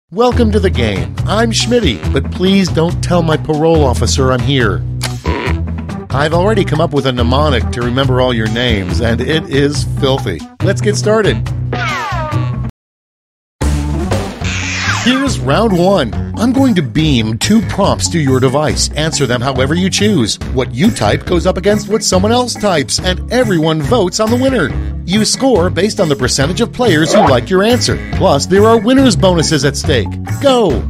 Welcome to the game. I'm Schmitty, but please don't tell my parole officer I'm here. I've already come up with a mnemonic to remember all your names, and it is filthy. Let's get started. Here's round one. I'm going to beam 2 prompts to your device. Answer them however you choose. What you type goes up against what someone else types, and everyone votes on the winner. You score based on the percentage of players who like your answer. Plus, there are winners' bonuses at stake. Go!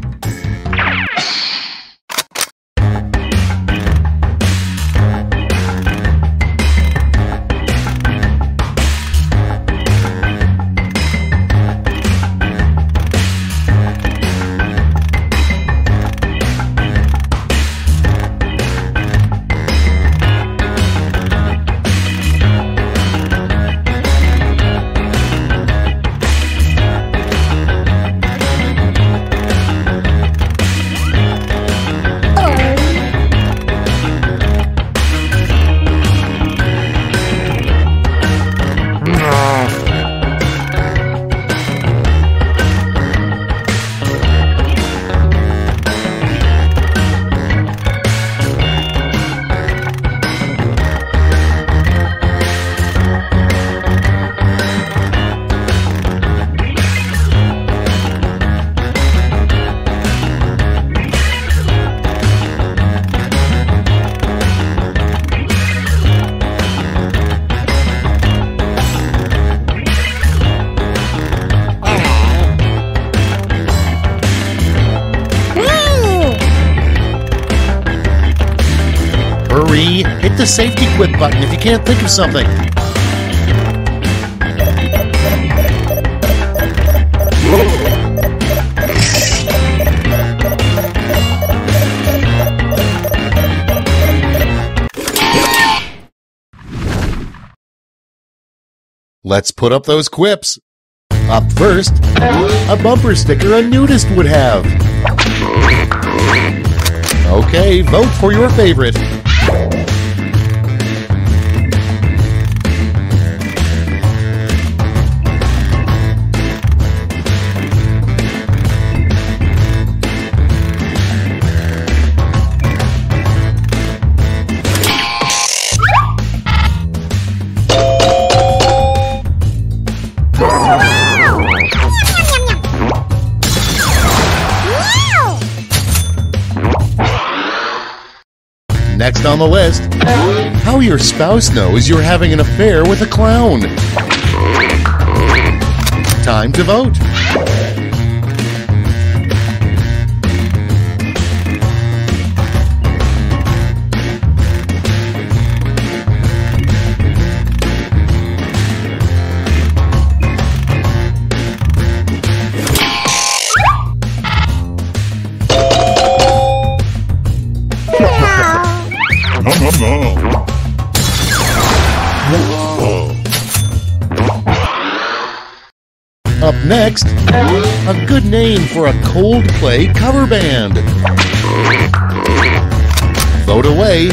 Hurry! Hit the safety quit button if you can't think of something. Let's put up those quips. Up first, a bumper sticker a nudist would have. Okay, vote for your favorite. Next on the list, how your spouse knows you're having an affair with a clown. Time to vote. Up next, a good name for a Coldplay cover band. Vote away.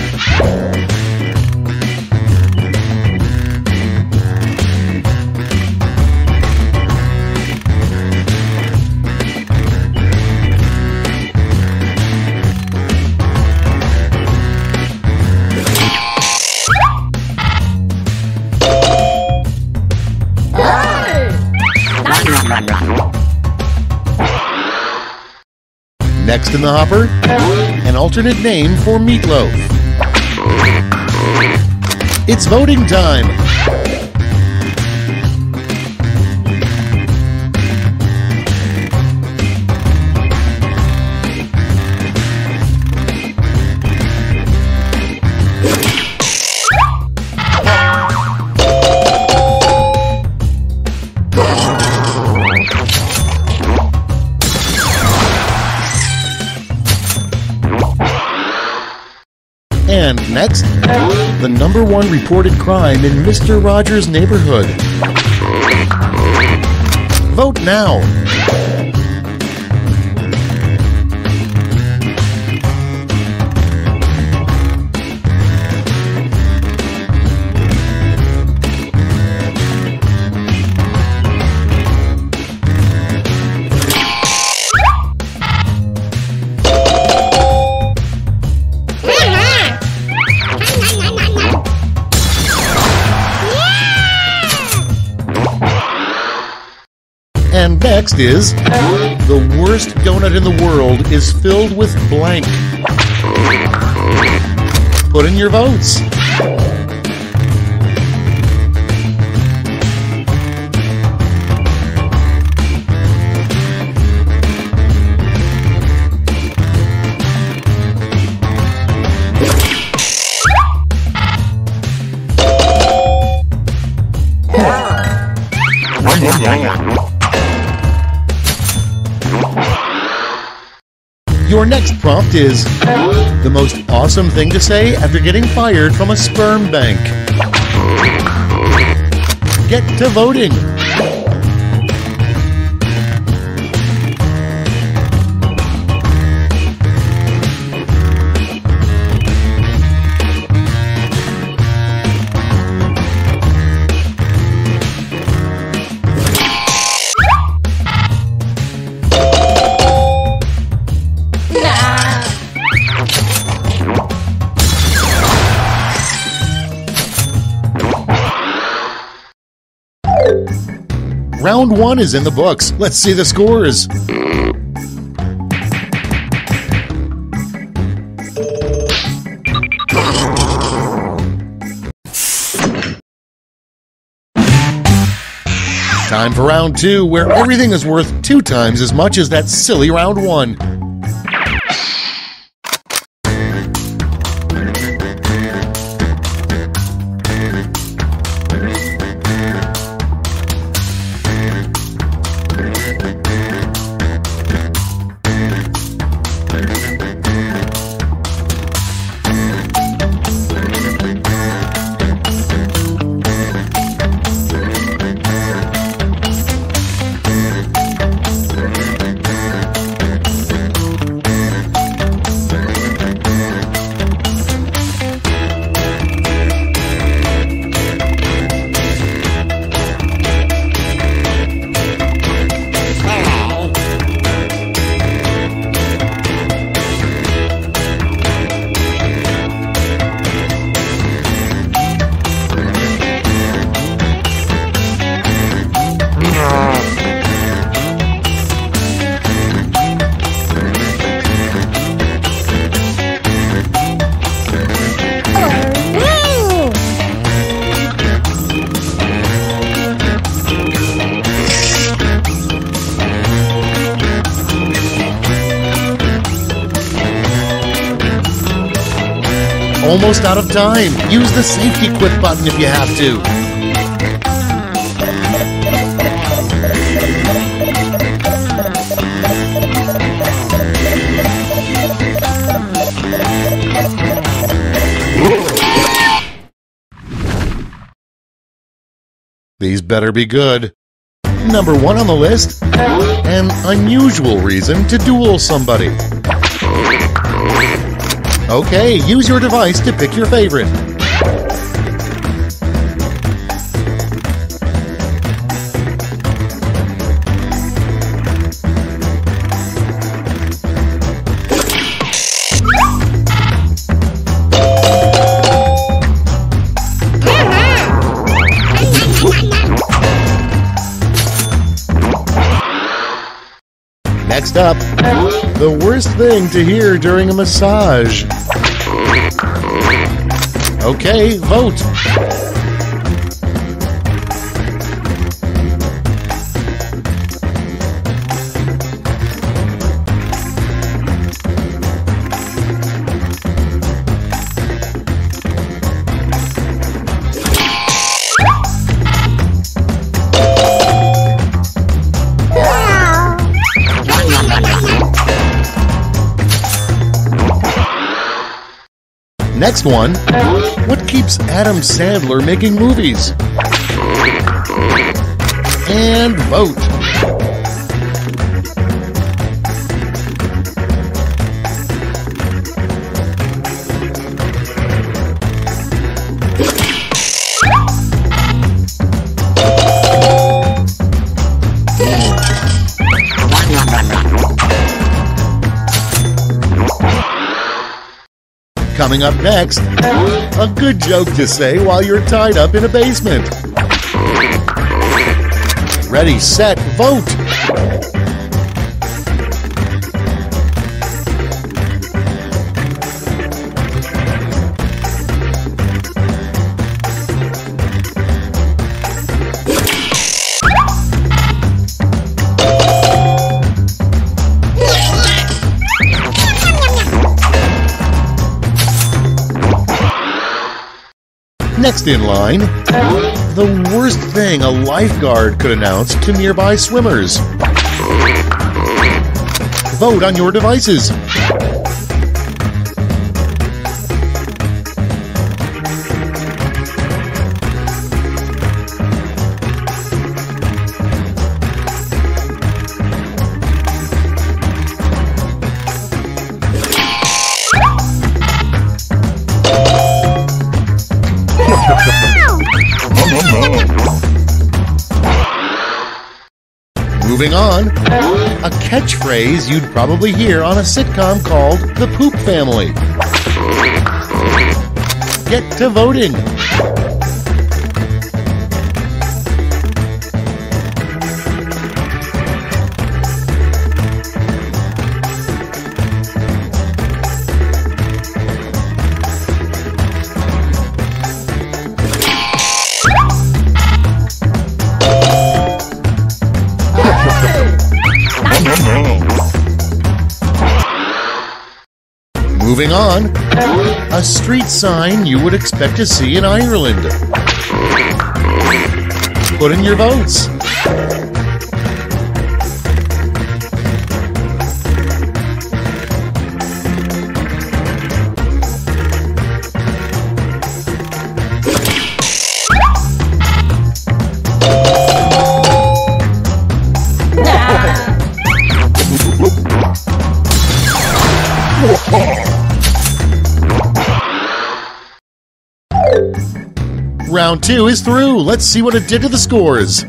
Next in the hopper, an alternate name for meatloaf. It's voting time. And next, the #1 reported crime in Mr. Rogers' neighborhood. Vote now. And next is, the worst donut in the world is filled with blank. Put in your votes. Your next prompt is, the most awesome thing to say after getting fired from a sperm bank. Get to voting. Round 1 is in the books. Let's see the scores. Time for round 2, where everything is worth 2 times as much as that silly round 1. almost out of time. Use the safety quit button if you have to. These better be good. Number 1 on the list, an unusual reason to duel somebody. Okay, use your device to pick your favorite. Next up, the worst thing to hear during a massage. Okay, vote. Next one, what keeps Adam Sandler making movies? And vote. Coming up next, a good joke to say while you're tied up in a basement. Ready, set, vote! Next in line, the worst thing a lifeguard could announce to nearby swimmers. Vote on your devices. Moving on, a catchphrase you'd probably hear on a sitcom called The Poop Family. Get to voting. Moving on, a street sign you would expect to see in Ireland. Put in your votes. Round 2 is through. Let's see what it did to the scores.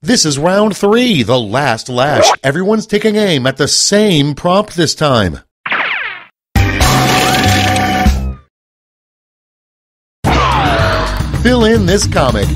This is round 3, the last lash. Everyone's taking aim at the same prompt this time. Fill in this comic.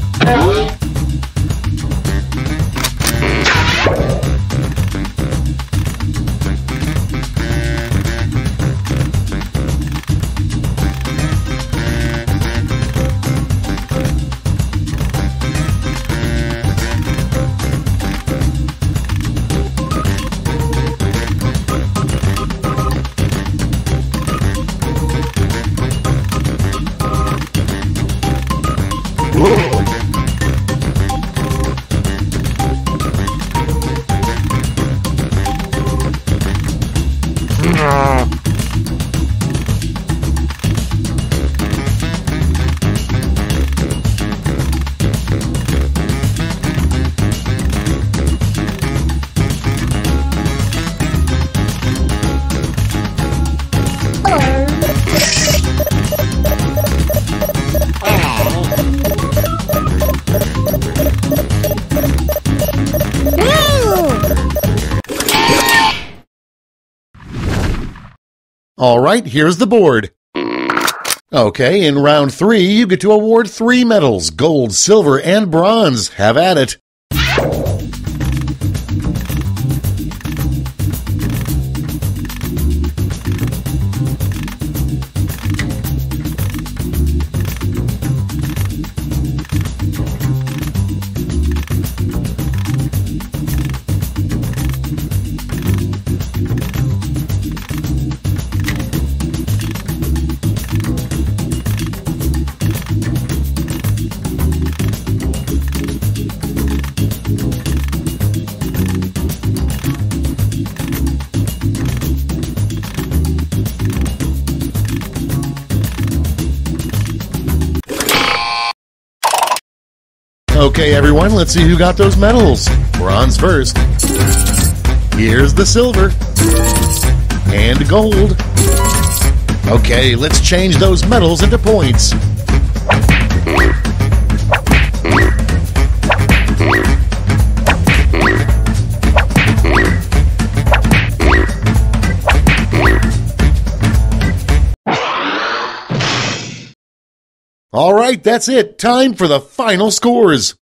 All right, here's the board. Okay, in round 3, you get to award 3 medals, gold, silver, and bronze. Have at it. Okay, everyone, let's see who got those medals. Bronze first. Here's the silver. And gold. Okay, let's change those medals into points. All right, that's it. Time for the final scores.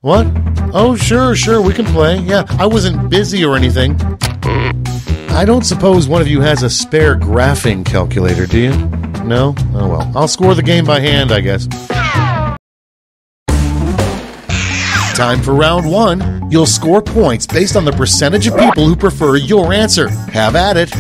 What? Oh, sure, we can play. Yeah, I wasn't busy or anything. I don't suppose one of you has a spare graphing calculator, do you? No? Oh well. I'll score the game by hand, I guess. Time for round 1. You'll score points based on the percentage of people who prefer your answer. Have at it.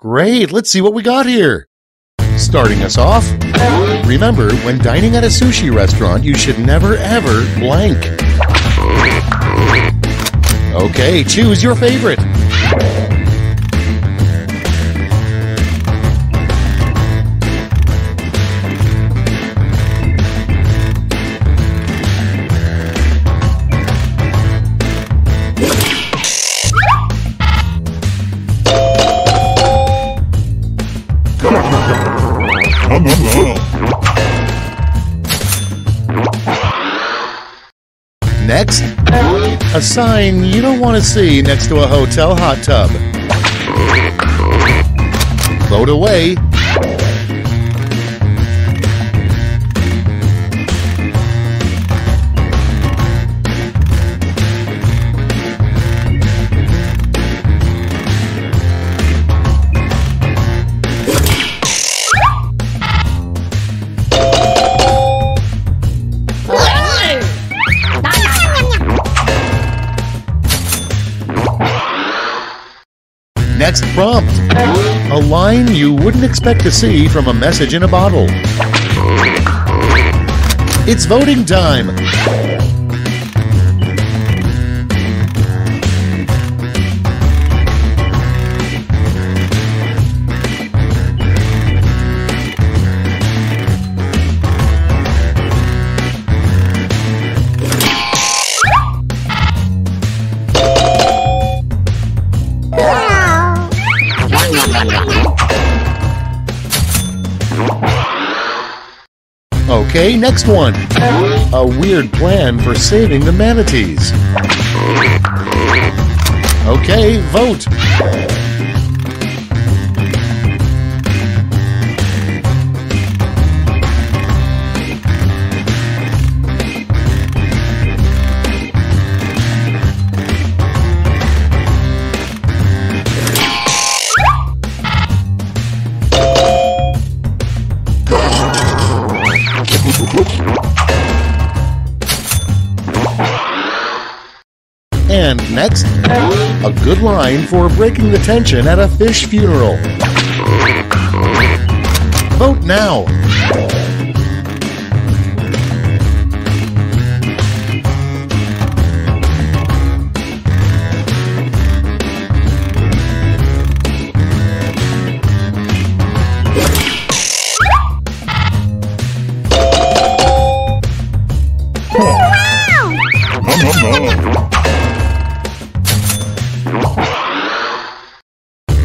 Great, let's see what we got here. Starting us off, remember, when dining at a sushi restaurant, you should never ever blank. Okay, choose your favorite. Next, a sign you don't want to see next to a hotel hot tub. Vote away. Next prompt, a line you wouldn't expect to see from a message in a bottle. It's voting time. Okay, next one. A weird plan for saving the manatees. Okay, vote. And next, a good line for breaking the tension at a fish funeral. Vote now.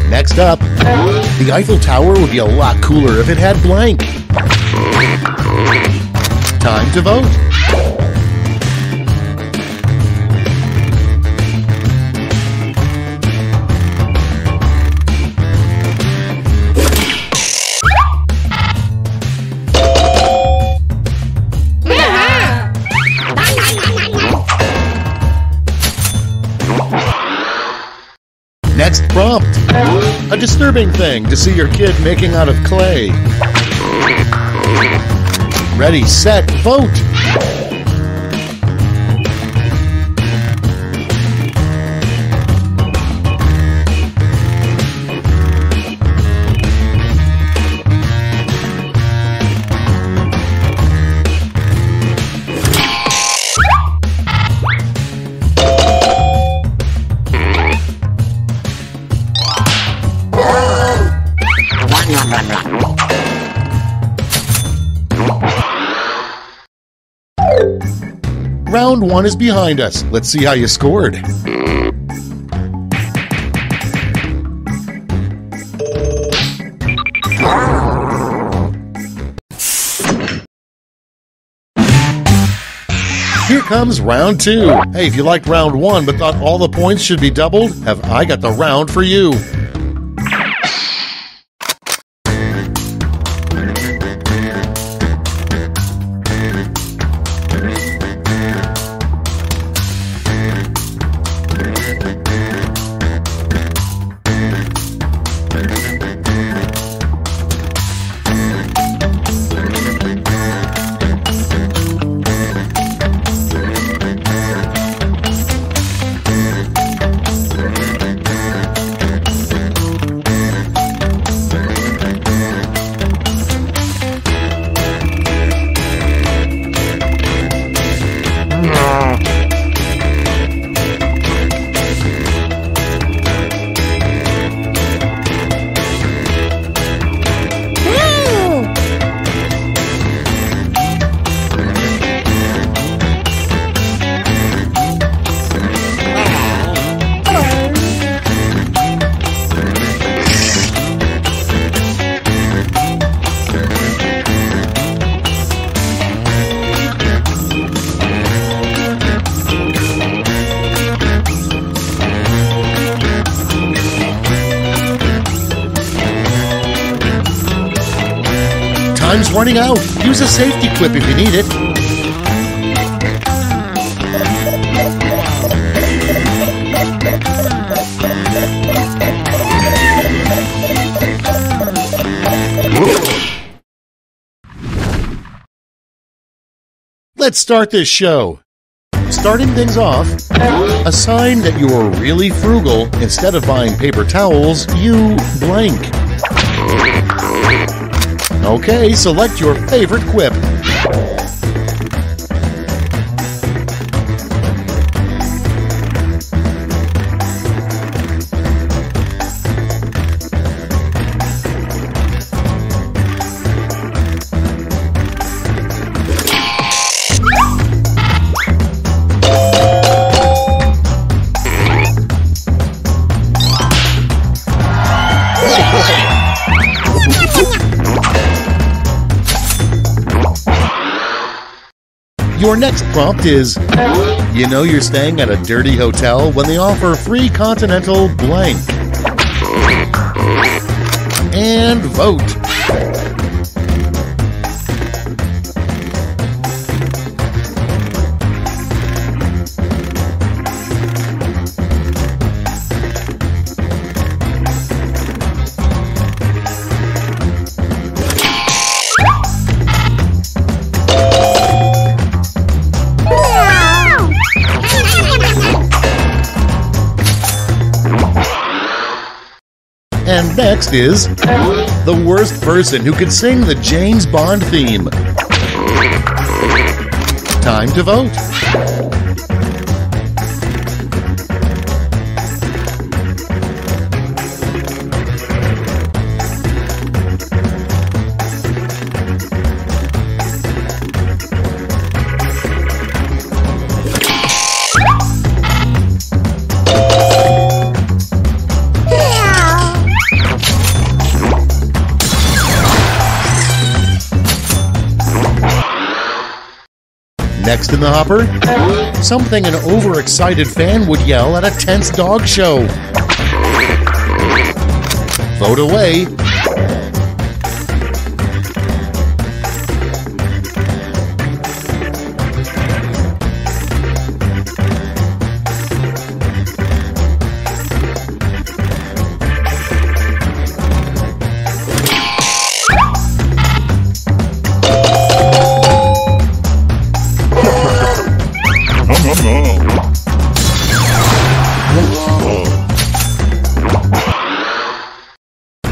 Next up, the Eiffel Tower would be a lot cooler if it had blank. Time to vote. Next prompt, a disturbing thing to see your kid making out of clay. Ready, set, vote! Round one is behind us. Let's see how you scored. Here comes round two. Hey, if you liked round one but thought all the points should be doubled, have I got the round for you. Time's running out. Use a safety quip if you need it. Let's start this show. Starting things off, a sign that you're really frugal. Instead of buying paper towels, you blank. Okay, select your favorite quip. Your next prompt is, you know you're staying at a dirty hotel when they offer free continental blank. And vote. And next is the worst person who could sing the James Bond theme. Time to vote. Next in the hopper, something an overexcited fan would yell at a tense dog show. Vote away.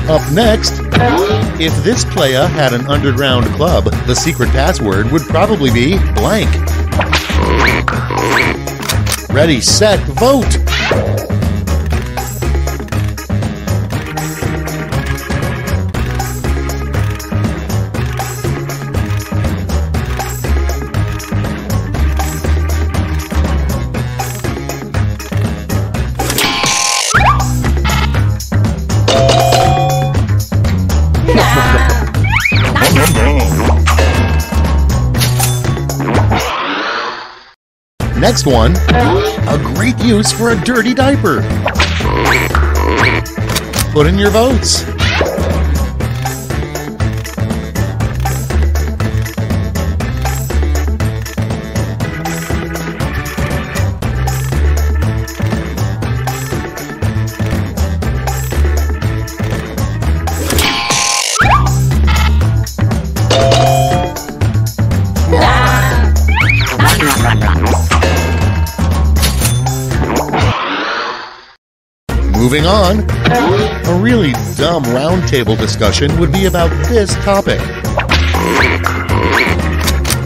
Up next, if this playa had an underground club, the secret password would probably be blank. Ready, set, vote! Next one, a great use for a dirty diaper. Put in your votes. Moving on, a really dumb roundtable discussion would be about this topic.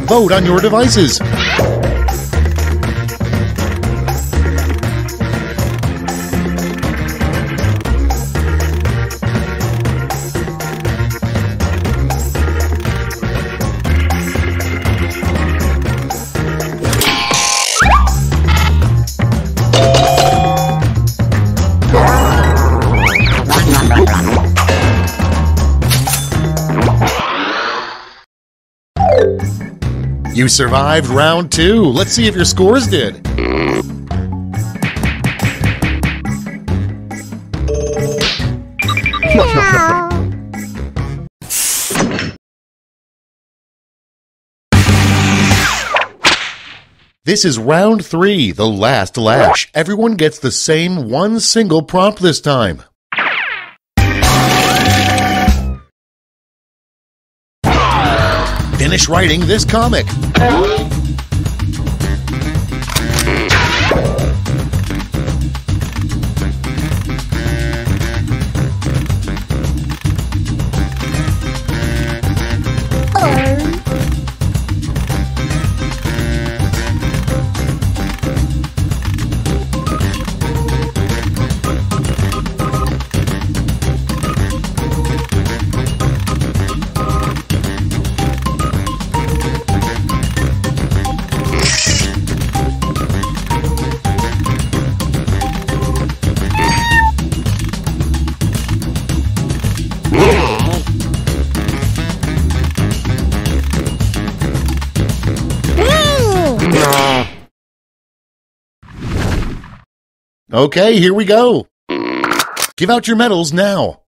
Vote on your devices. You survived round 2. Let's see if your scores did. This is round 3, the last lash. Everyone gets the same one single prompt this time. Finish writing this comic. Okay, here we go. Give out your medals now.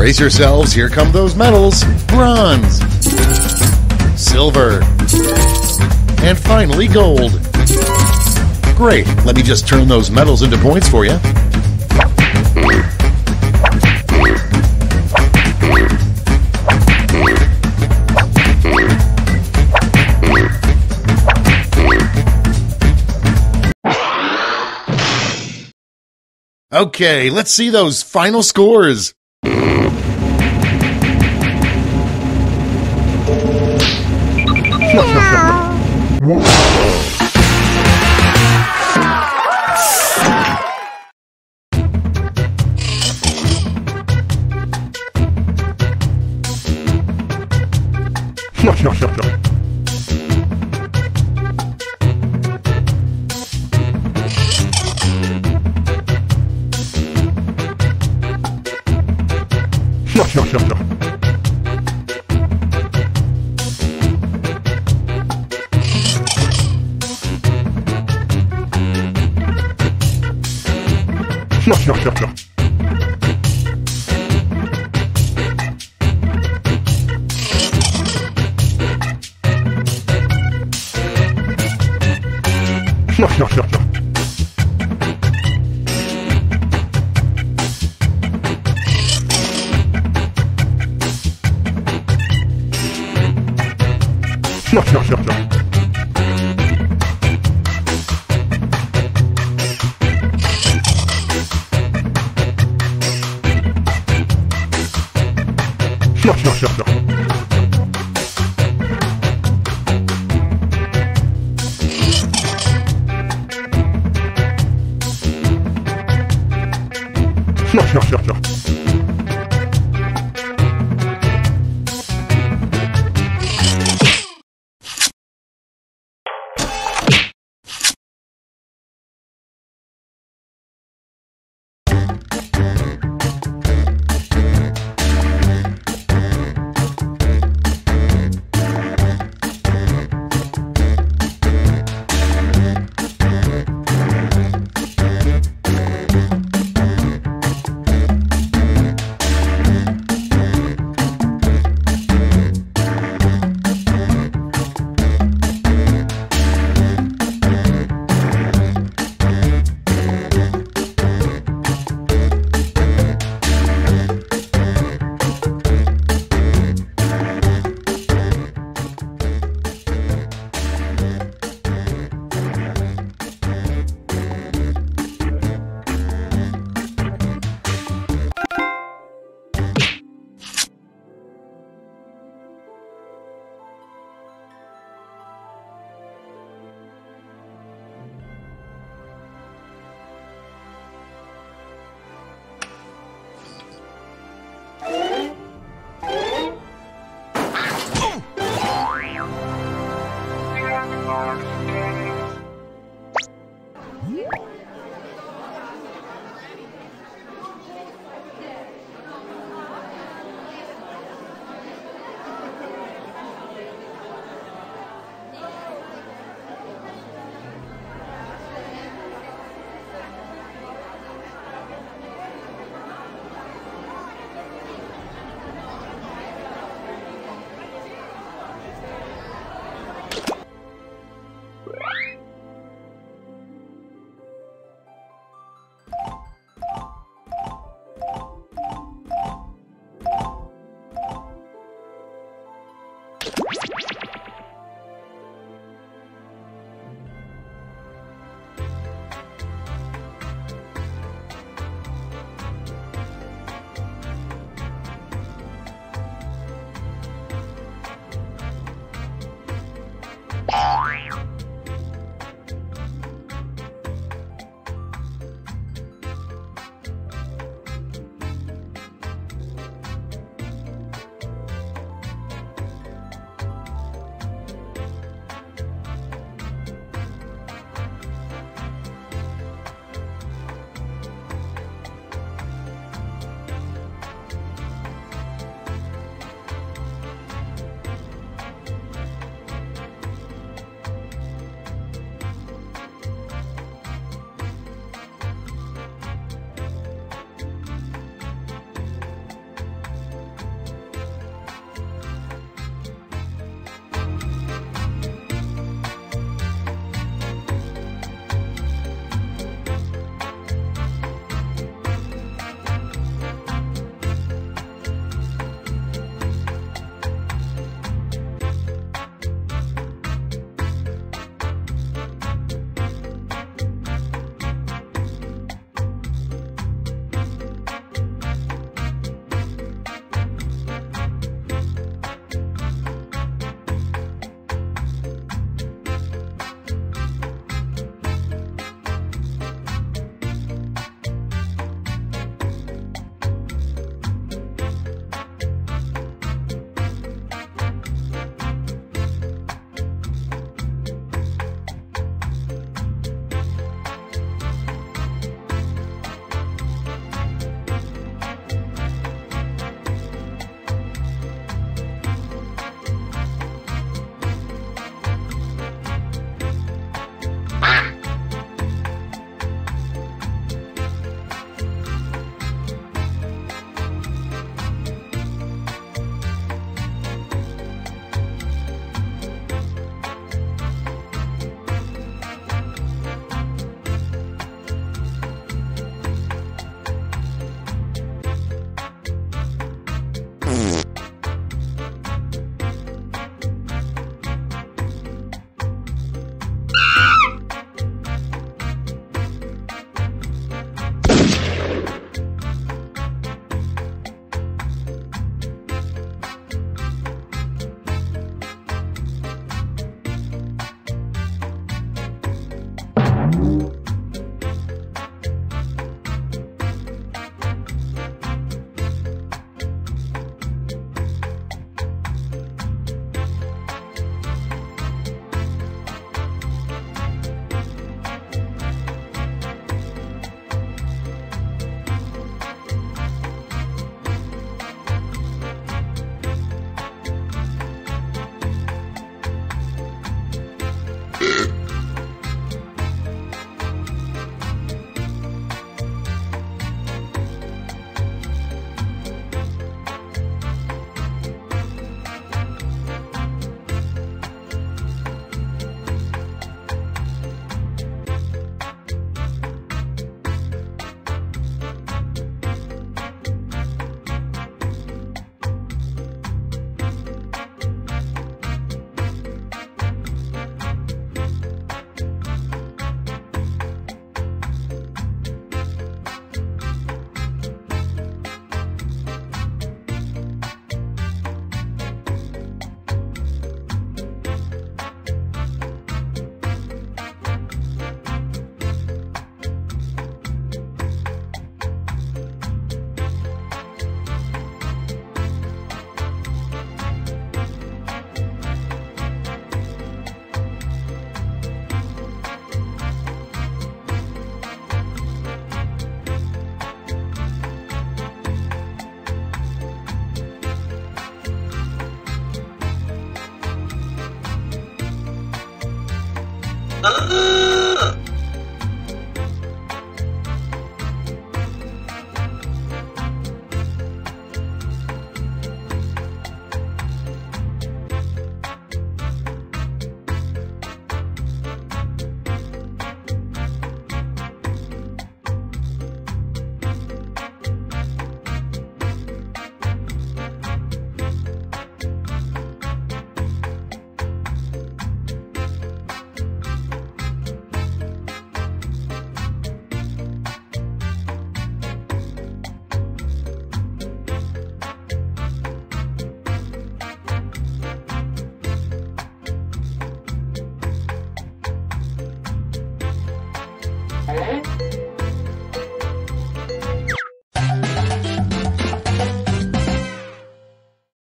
Brace yourselves, here come those medals. Bronze, silver, and finally gold. Great, let me just turn those medals into points for you. Okay, let's see those final scores.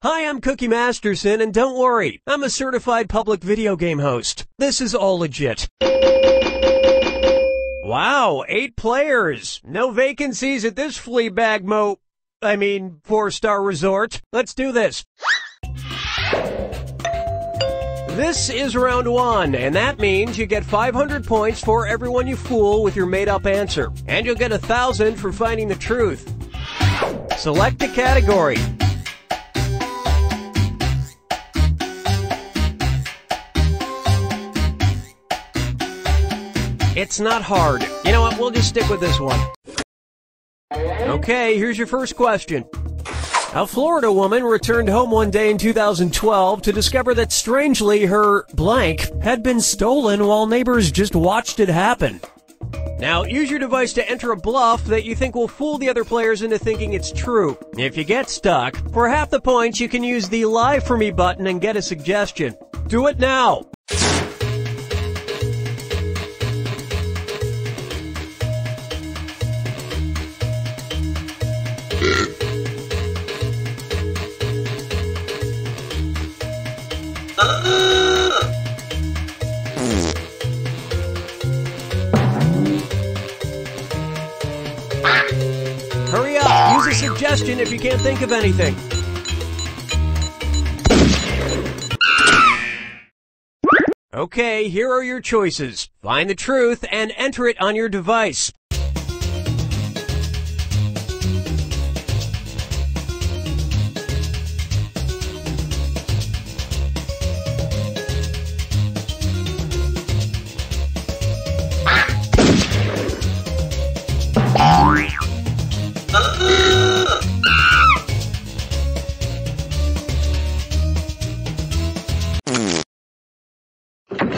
Hi, I'm Cookie Masterson, and don't worry, I'm a certified public video game host. This is all legit. Wow, 8 players. No vacancies at this Fleabag 4-star resort. Let's do this. This is round 1, and that means you get 500 points for everyone you fool with your made-up answer. And you'll get 1,000 for finding the truth. Select a category. It's not hard. You know what? We'll just stick with this one. Okay, here's your first question. A Florida woman returned home one day in 2012 to discover that strangely her blank had been stolen while neighbors just watched it happen. Now, use your device to enter a bluff that you think will fool the other players into thinking it's true. If you get stuck, for half the points you can use the Lie For Me button and get a suggestion. Do it now! Hurry up! Use a suggestion if you can't think of anything. Okay, here are your choices. Find the truth and enter it on your device.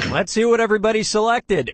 Let's see what everybody selected.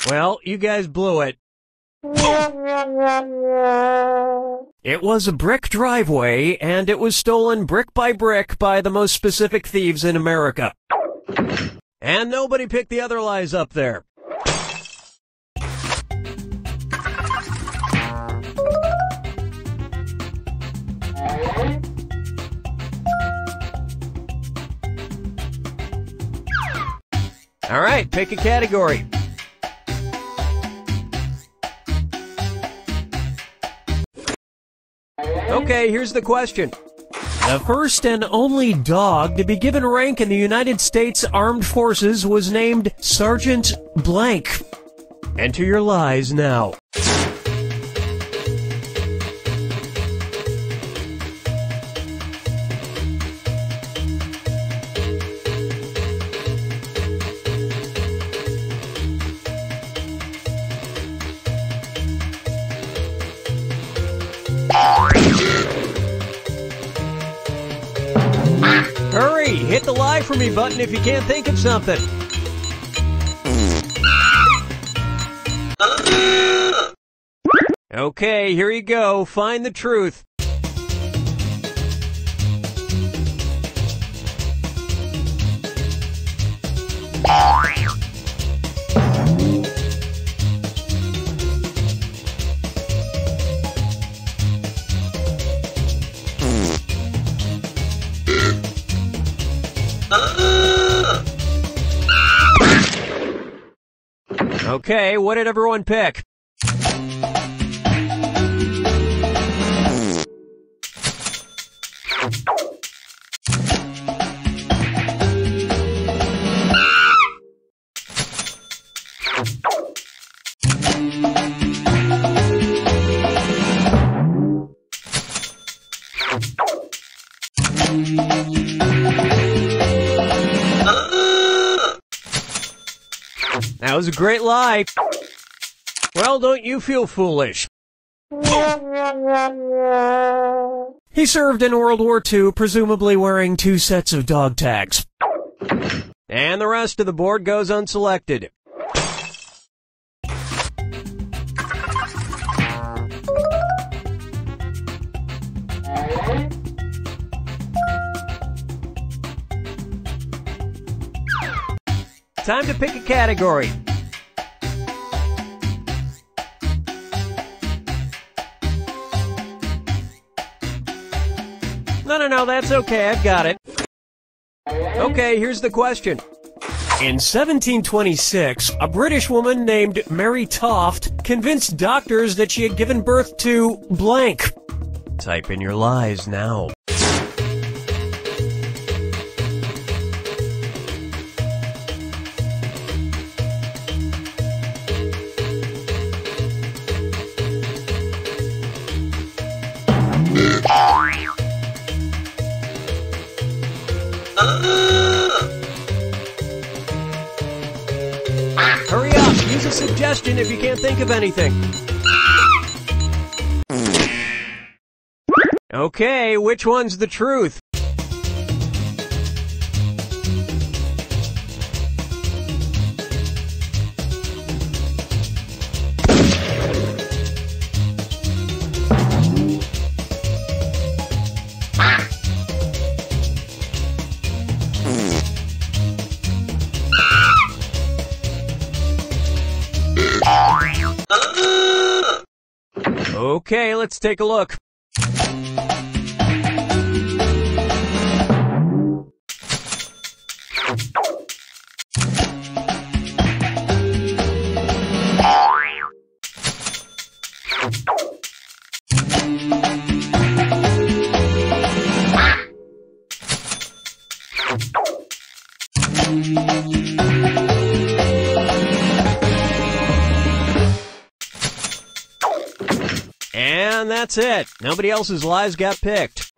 Well, you guys blew it. It was a brick driveway, and it was stolen brick by the most specific thieves in America. And nobody picked the other lies up there. All right, pick a category. Okay, here's the question. The first and only dog to be given rank in the United States Armed Forces was named Sergeant Blank. Enter your lies now. Hurry! Hit the Lie For Me button if you can't think of something. Okay, here you go. Find the truth. Okay, what did everyone pick? That was a great lie. Well, don't you feel foolish? He served in World War II, presumably wearing 2 sets of dog tags. And the rest of the board goes unselected. Time to pick a category. No, that's okay, I've got it. Okay, here's the question. In 1726, a British woman named Mary Toft convinced doctors that she had given birth to blank. Type in your lies now. Hurry up! Use a suggestion if you can't think of anything. Okay, which one's the truth? Okay, let's take a look. And that's it. Nobody else's lies got picked.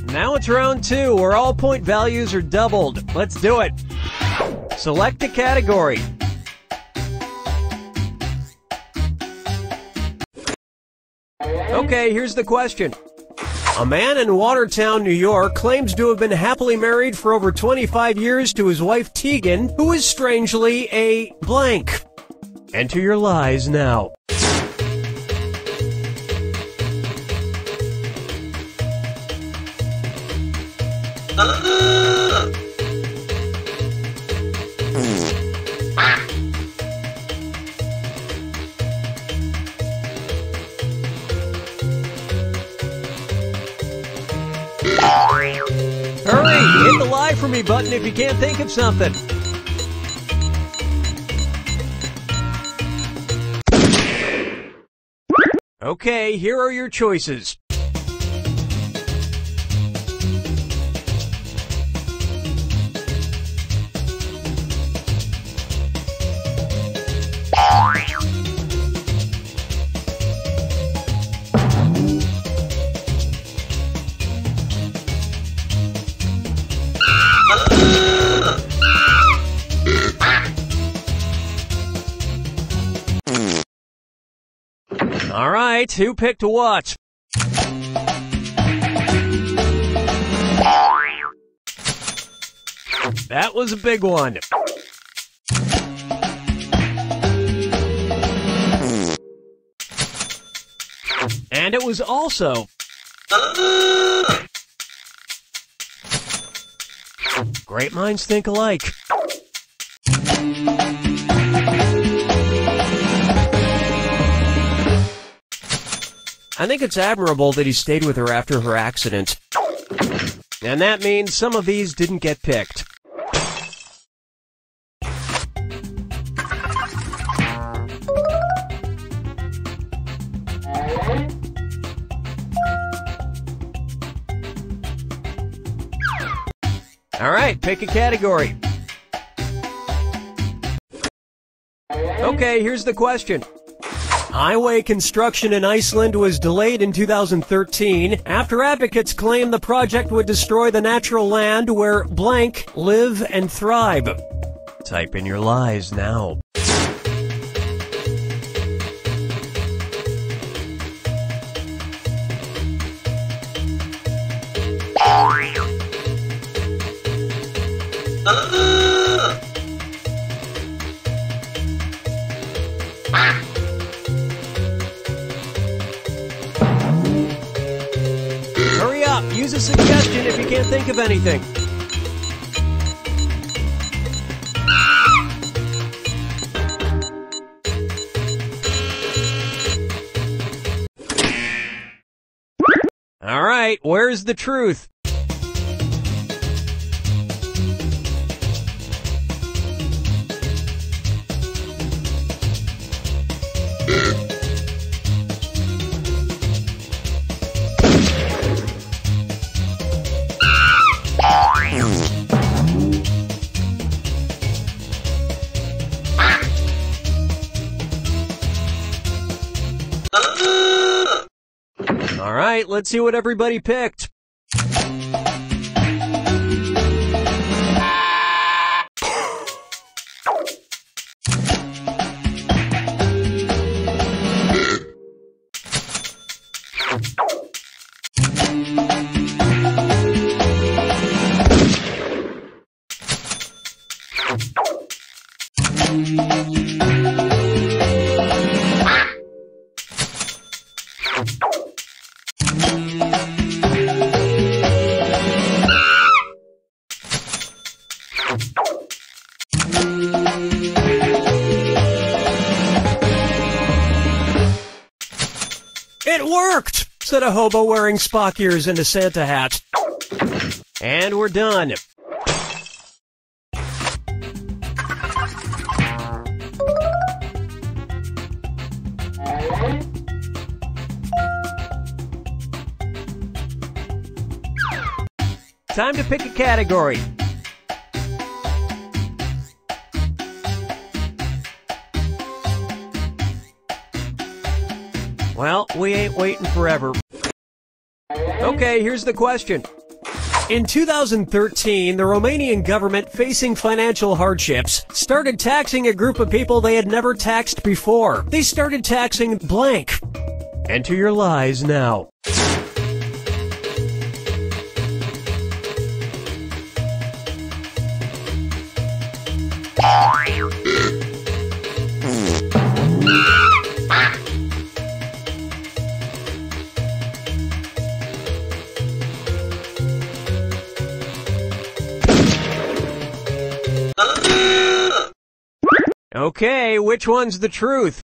Now it's round 2, where all point values are doubled. Let's do it. Select a category. Okay, here's the question. A man in Watertown, New York, claims to have been happily married for over 25 years to his wife Tegan, who is strangely a blank. Enter your lies now. Hurry! Hit the lie for me button if you can't think of something. Okay, here are your choices. All right. right, who picked what? That was a big one. And it was also... Great minds think alike. I think it's admirable that he stayed with her after her accident. And that means some of these didn't get picked. All right, pick a category. Okay, here's the question. Highway construction in Iceland was delayed in 2013 after advocates claimed the project would destroy the natural land where blank live and thrive. Type in your lies now. Hurry up, use a suggestion if you can't think of anything. All right, where's the truth? All right, let's see what everybody picked. It worked, said a hobo wearing Spock ears and a Santa hat. And we're done. Time to pick a category. Well, we ain't waiting forever. Okay, here's the question. In 2013, the Romanian government, facing financial hardships, started taxing a group of people they had never taxed before. They started taxing blank. Enter your lies now. Okay, which one's the truth?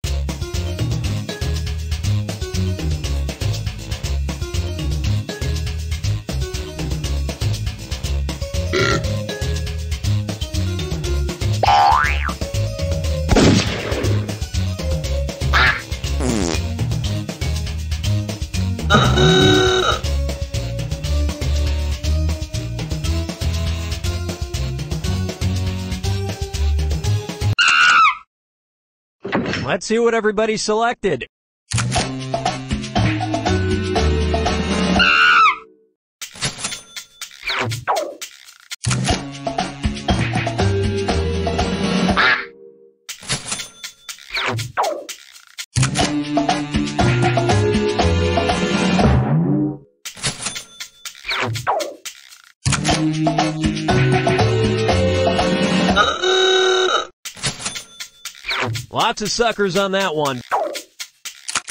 Let's see what everybody selected. Lots of suckers on that one.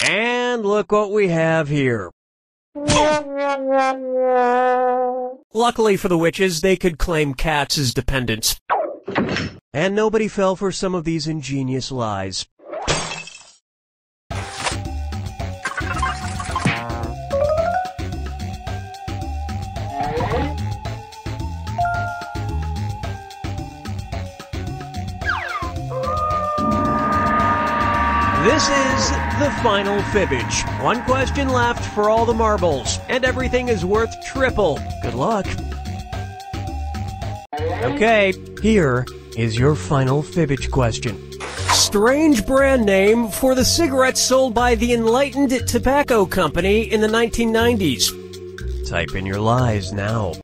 And look what we have here. Luckily for the witches, they could claim cats as dependents. And nobody fell for some of these ingenious lies. This is the final fibbage. One question left for all the marbles, and everything is worth triple. Good luck. Okay, here is your final fibbage question. Strange brand name for the cigarettes sold by the Enlightened Tobacco Company in the 1990s. Type in your lies now.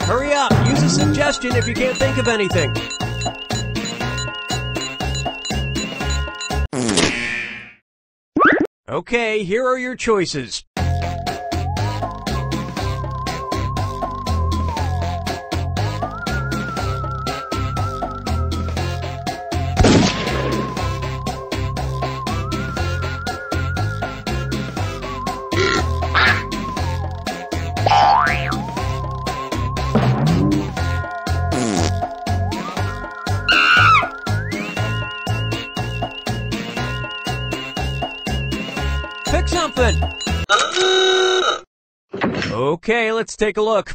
Hurry up, use a suggestion if you can't think of anything. Okay, here are your choices. Pick something. Okay, let's take a look.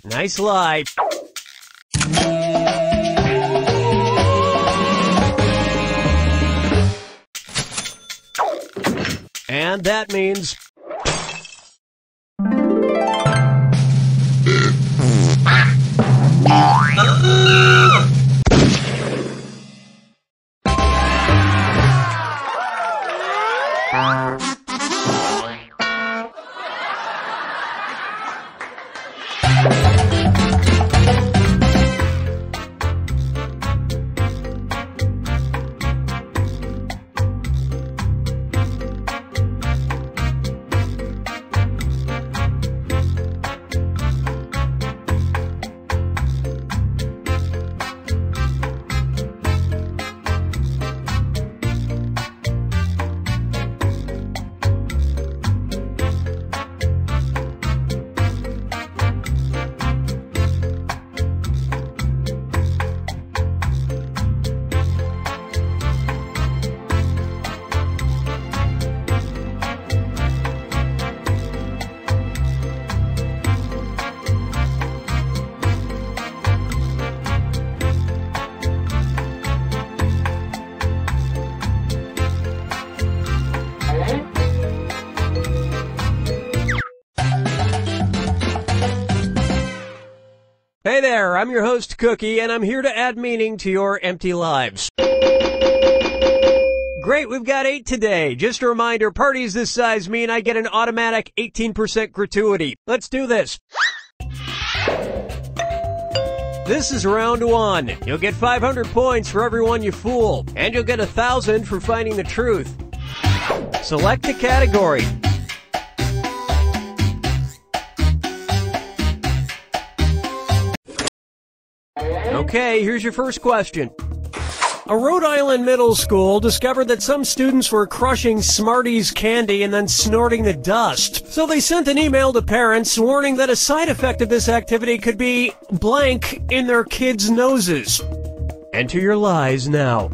Nice lie. And that means... Hey there, I'm your host, Cookie, and I'm here to add meaning to your empty lives. Great, we've got 8 today. Just a reminder, parties this size mean I get an automatic 18% gratuity. Let's do this. This is round 1. You'll get 500 points for everyone you fool, and you'll get 1,000 for finding the truth. Select a category. Okay, here's your first question. A Rhode Island middle school discovered that some students were crushing Smarties candy and then snorting the dust. So they sent an email to parents warning that a side effect of this activity could be blank in their kids' noses. Enter your lies now.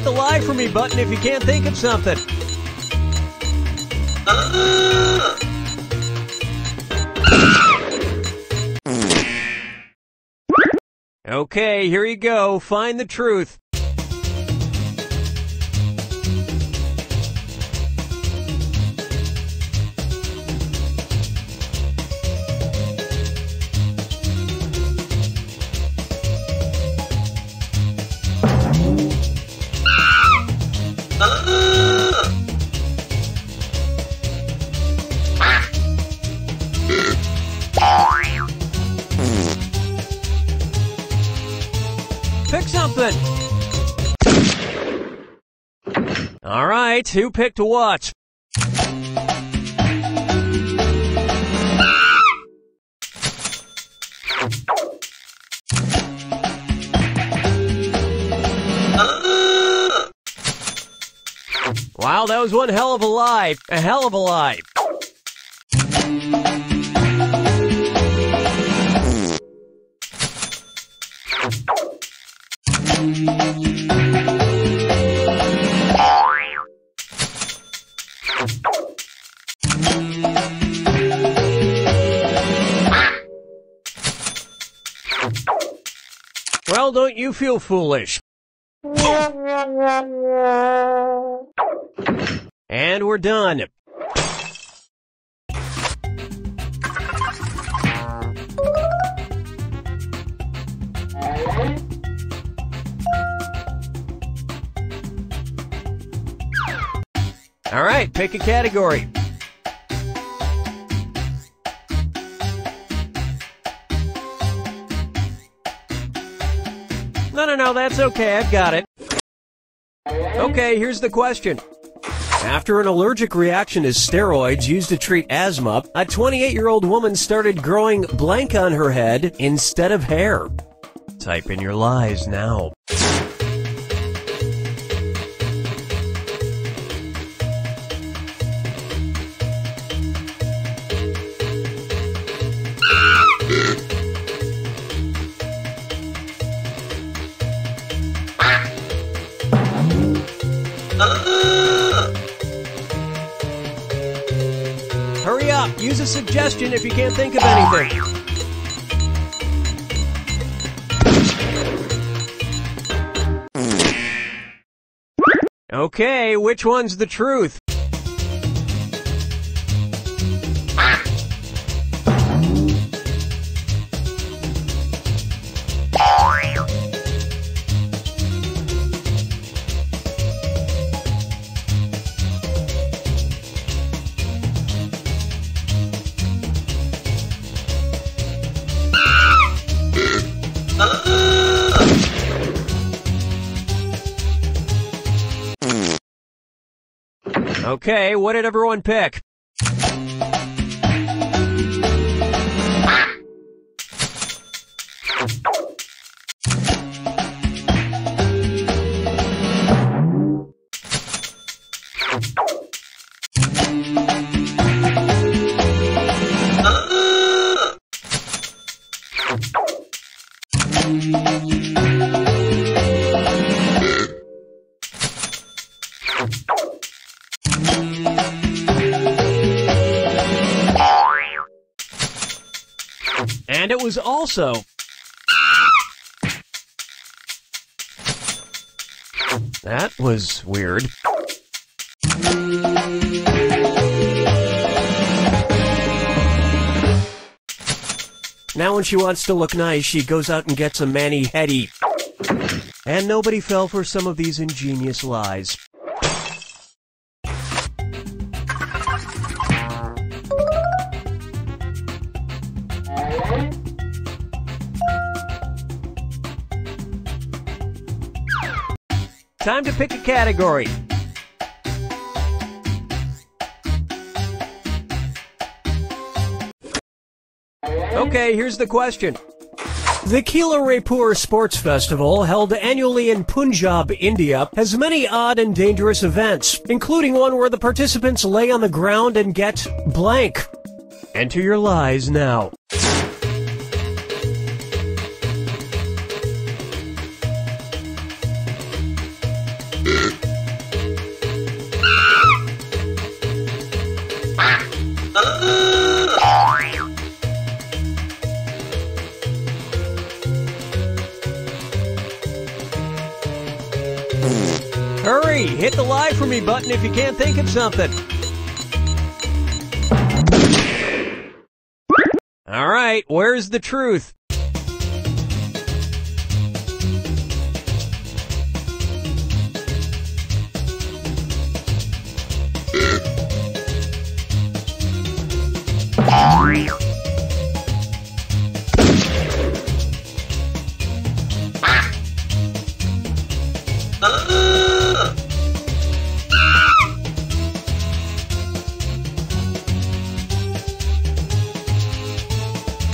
the lie for me button if you can't think of something. Okay, here you go. Find the truth. Pick something. All right, who picked what? Wow, that was one hell of a lie. A hell of a lie. Well, don't you feel foolish? And we're done. All right, pick a category. No, that's okay. I've got it. Okay, here's the question. After an allergic reaction to steroids used to treat asthma, a 28-year-old woman started growing blank on her head instead of hair. Type in your lies now. Hurry up! Use a suggestion if you can't think of anything. Okay, which one's the truth? Okay, what did everyone pick? And it was also... That was weird. Now when she wants to look nice, she goes out and gets a mani-pedi. And nobody fell for some of these ingenious lies. Time to pick a category. Okay, here's the question. The Kila Raipur Sports Festival, held annually in Punjab, India, has many odd and dangerous events, including one where the participants lay on the ground and get blank. Enter your lies now. Hurry, hit the lie for me button if you can't think of something. All right, where's the truth?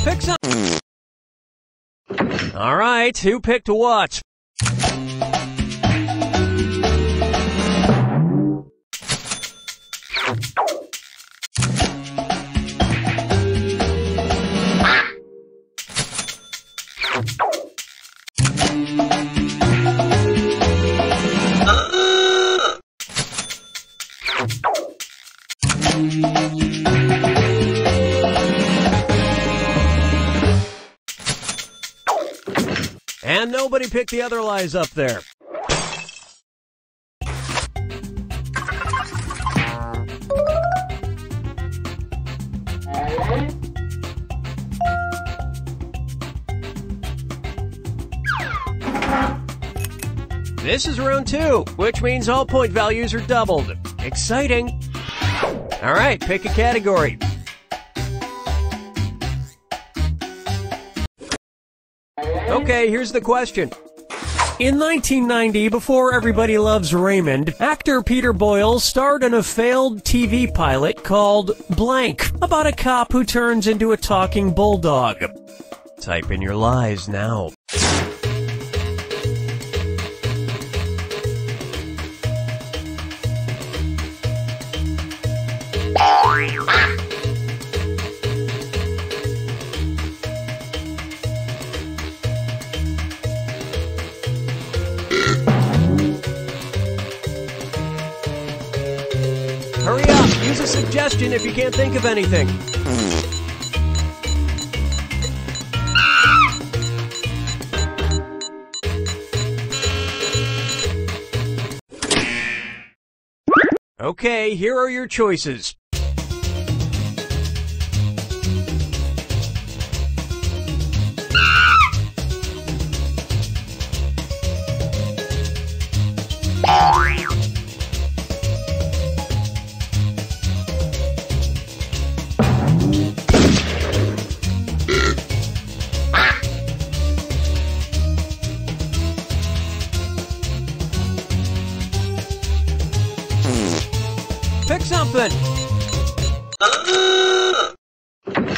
Pick some. All right, who picked what? And nobody picked the other lies up there. This is round 2, which means all point values are doubled. Exciting. All right, pick a category. Okay, here's the question. In 1990, before Everybody Loves Raymond, actor Peter Boyle starred in a failed TV pilot called Blank, about a cop who turns into a talking bulldog. Type in your lies now. Hurry up! Use a suggestion if you can't think of anything. Okay, here are your choices. Pick something.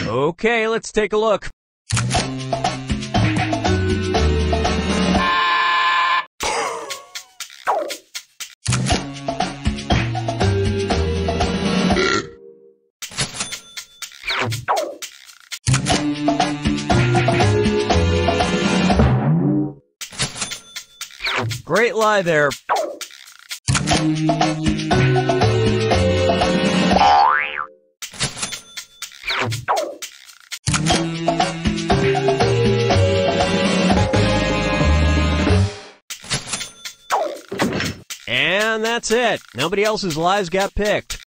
Okay, let's take a look. Great lie there. And that's it. Nobody else's lies got picked.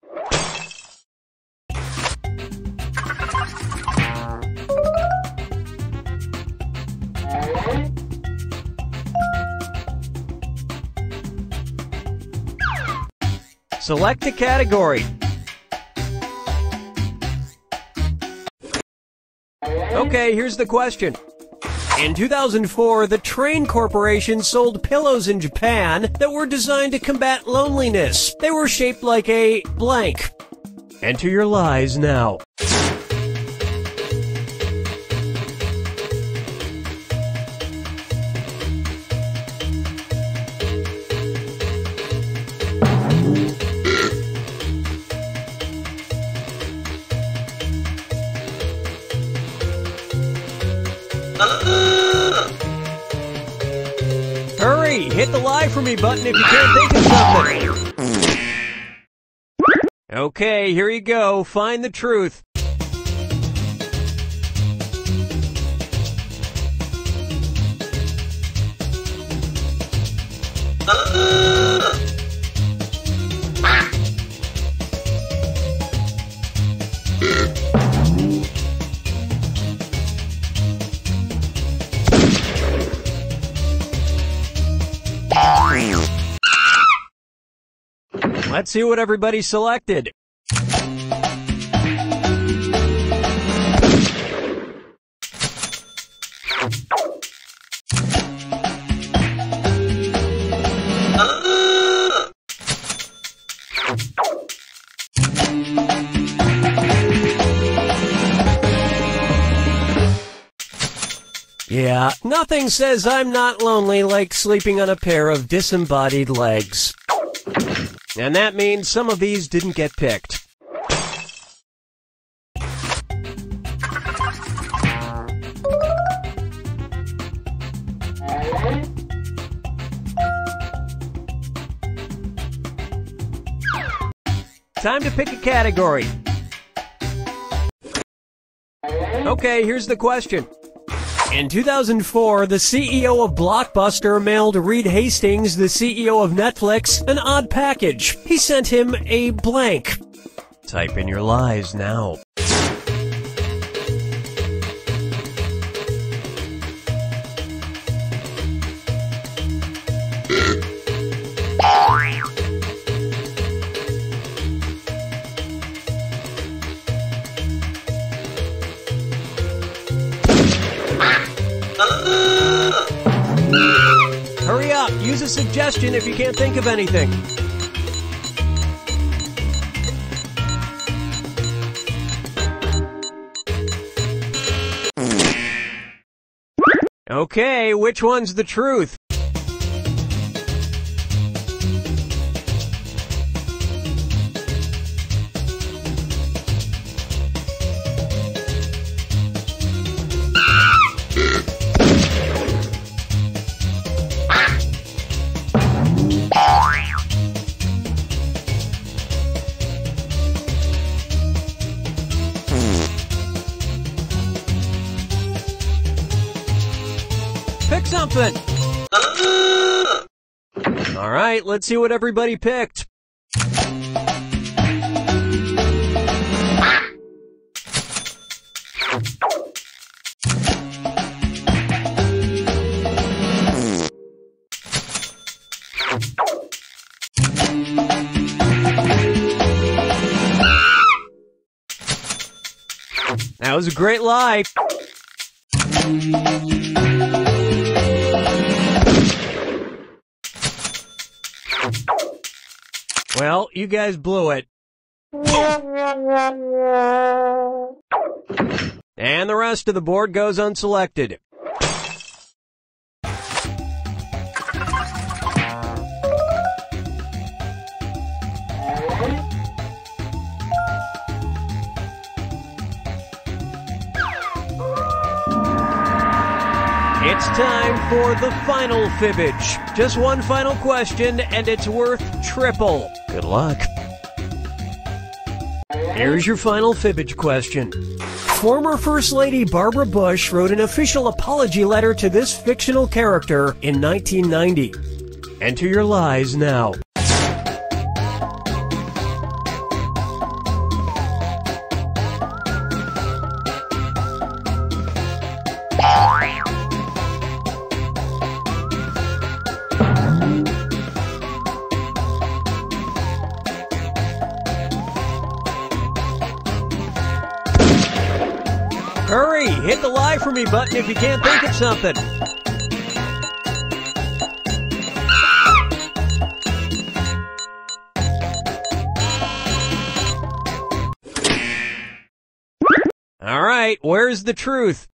Select a category. Okay, here's the question. In 2004, the Train Corporation sold pillows in Japan that were designed to combat loneliness. They were shaped like a blank. Enter your lies now. Hurry! Hit the lie for me button if you can't think of something. Okay, here you go. Find the truth. Let's see what everybody selected. Yeah, nothing says I'm not lonely like sleeping on a pair of disembodied legs. And that means some of these didn't get picked. Time to pick a category. Okay, here's the question. In 2004, the CEO of Blockbuster mailed Reed Hastings, the CEO of Netflix, an odd package. He sent him a blank. Type in your lies now. Hurry up, use a suggestion if you can't think of anything. Okay, which one's the truth? Pick something! Alright, let's see what everybody picked. That was a great lie. Well, you guys blew it. And the rest of the board goes unselected. It's time for the final fibbage. Just one final question, and it's worth triple. Good luck. Here's your final fibbage question. Former First Lady Barbara Bush wrote an official apology letter to this fictional character in 1990. Enter your lies now. Hurry! Hit the lie for me button if you can't think of something. All right, where's the truth?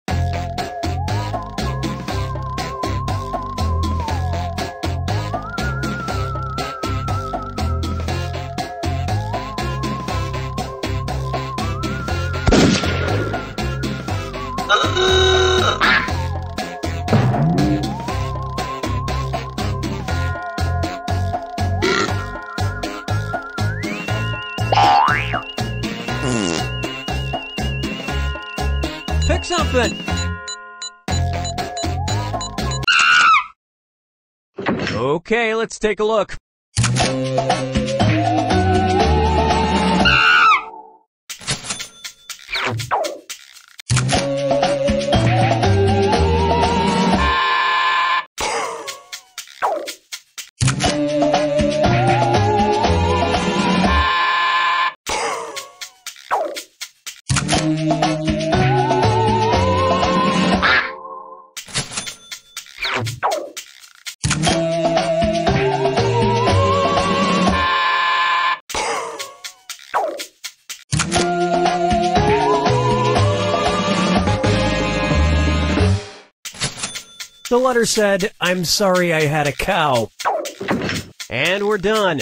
Pick something. Okay, let's take a look. The letter said, "I'm sorry I had a cow." And we're done.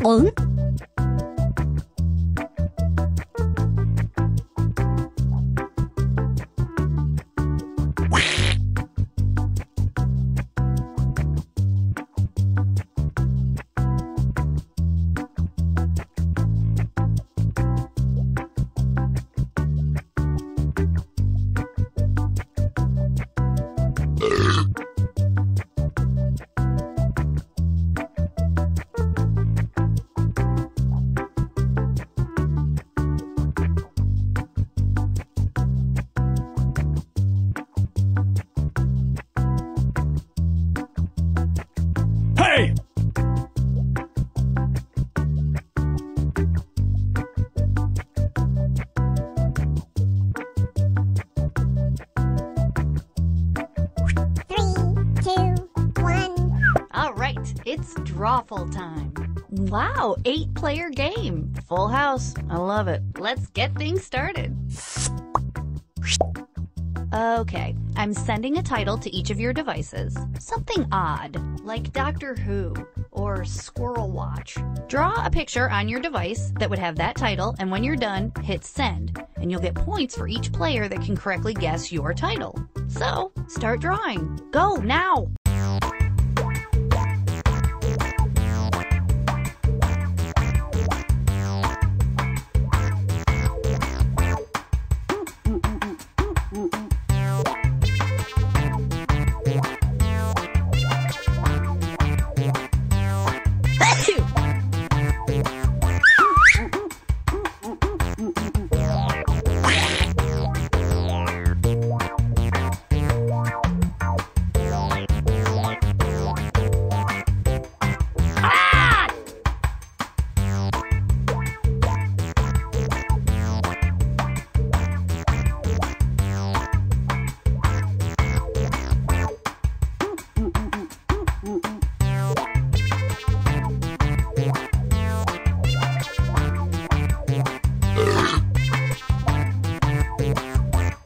응? Hey! All right, it's drawful time. Wow, 8-player game. Full house. I love it. Let's get things started. Okay, I'm sending a title to each of your devices. Something odd, like Doctor Who or Squirrel Watch. Draw a picture on your device that would have that title, and when you're done, hit send, and you'll get points for each player that can correctly guess your title. So, start drawing. Go, now!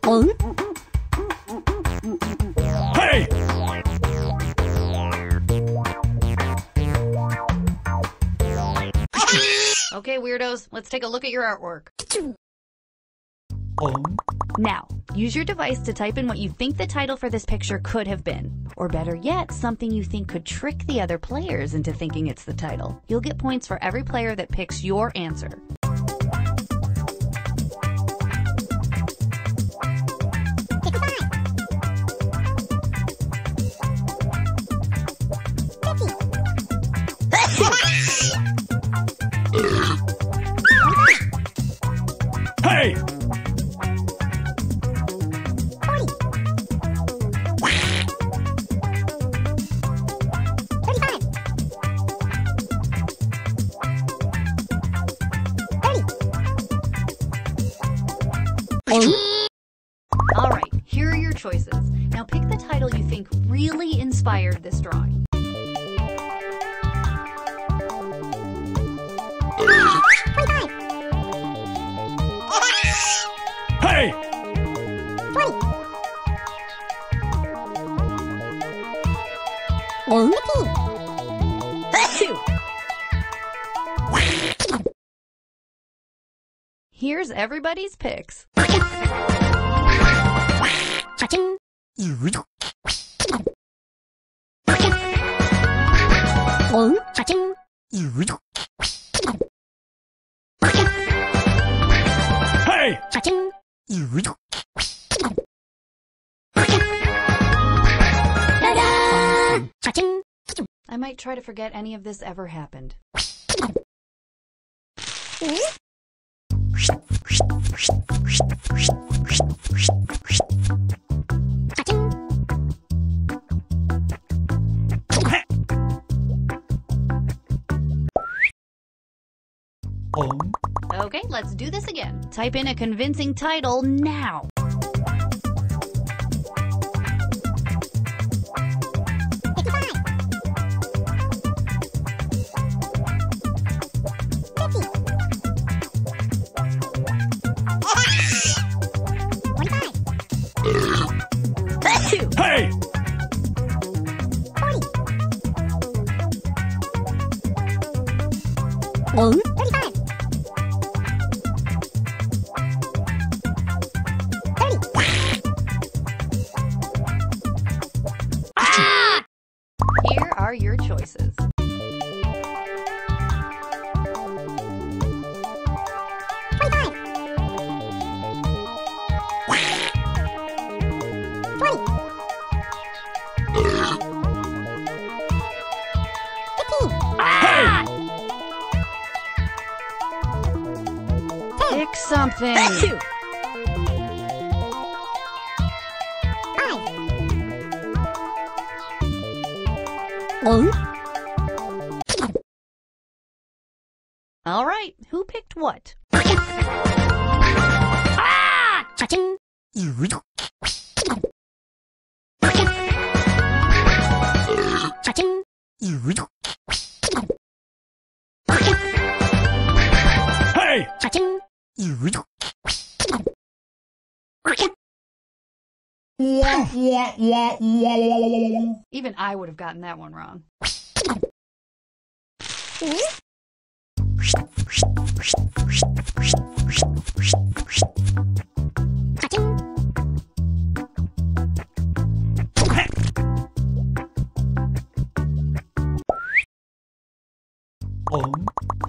응? Hey! Okay, weirdos, let's take a look at your artwork. Now, use your device to type in what you think the title for this picture could have been. Or better yet, something you think could trick the other players into thinking it's the title. You'll get points for every player that picks your answer. Hey! All right, here are your choices. Now pick the title you think really inspired this drawing. Here's everybody's picks. Hey! I might try to forget any of this ever happened. Okay, let's do this again. Type in a convincing title now. Hey! Here are your choices. Hey! Pick something. All right, who picked what? Hey! Even I would have gotten that one wrong.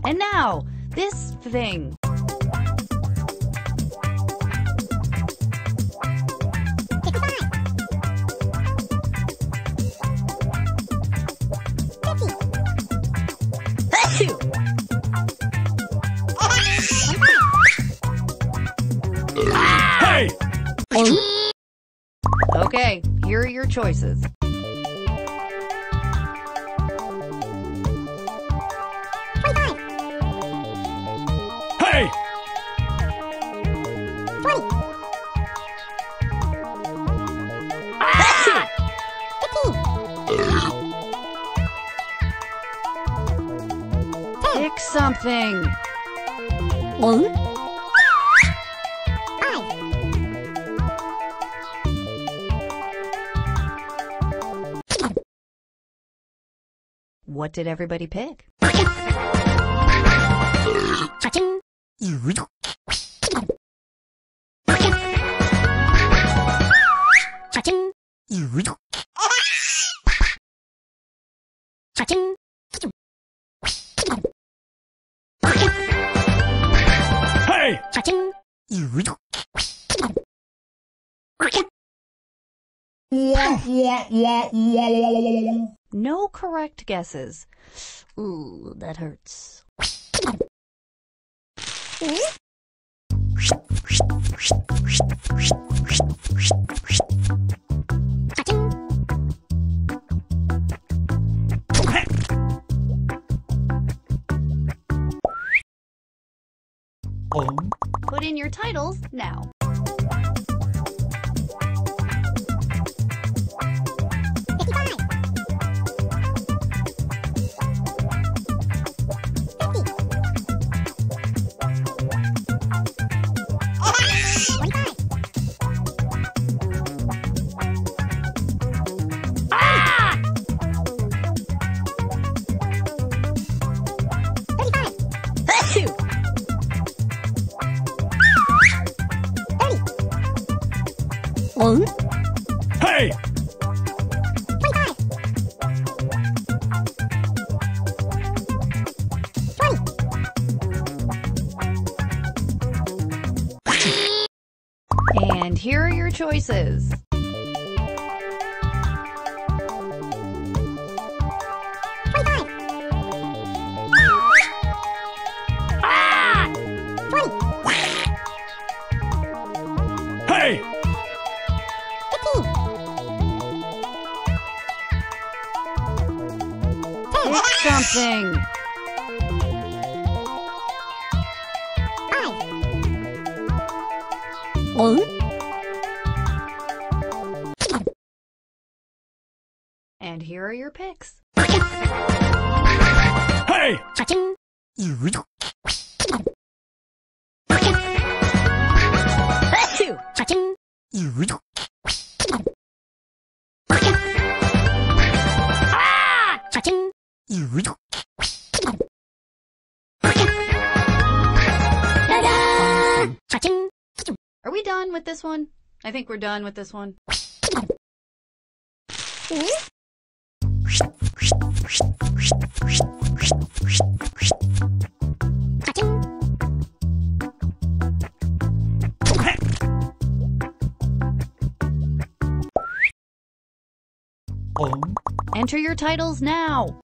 And now, this thing. Hey! Okay, here are your choices. Hey! Pick something. What did everybody pick? Hey! No correct guesses. Ooh, that hurts. Put in your titles now. Hey! And here are your choices. Hey! Pick something. And here are your picks. Hey! Are we done with this one? I think we're done with this one. Enter your titles now.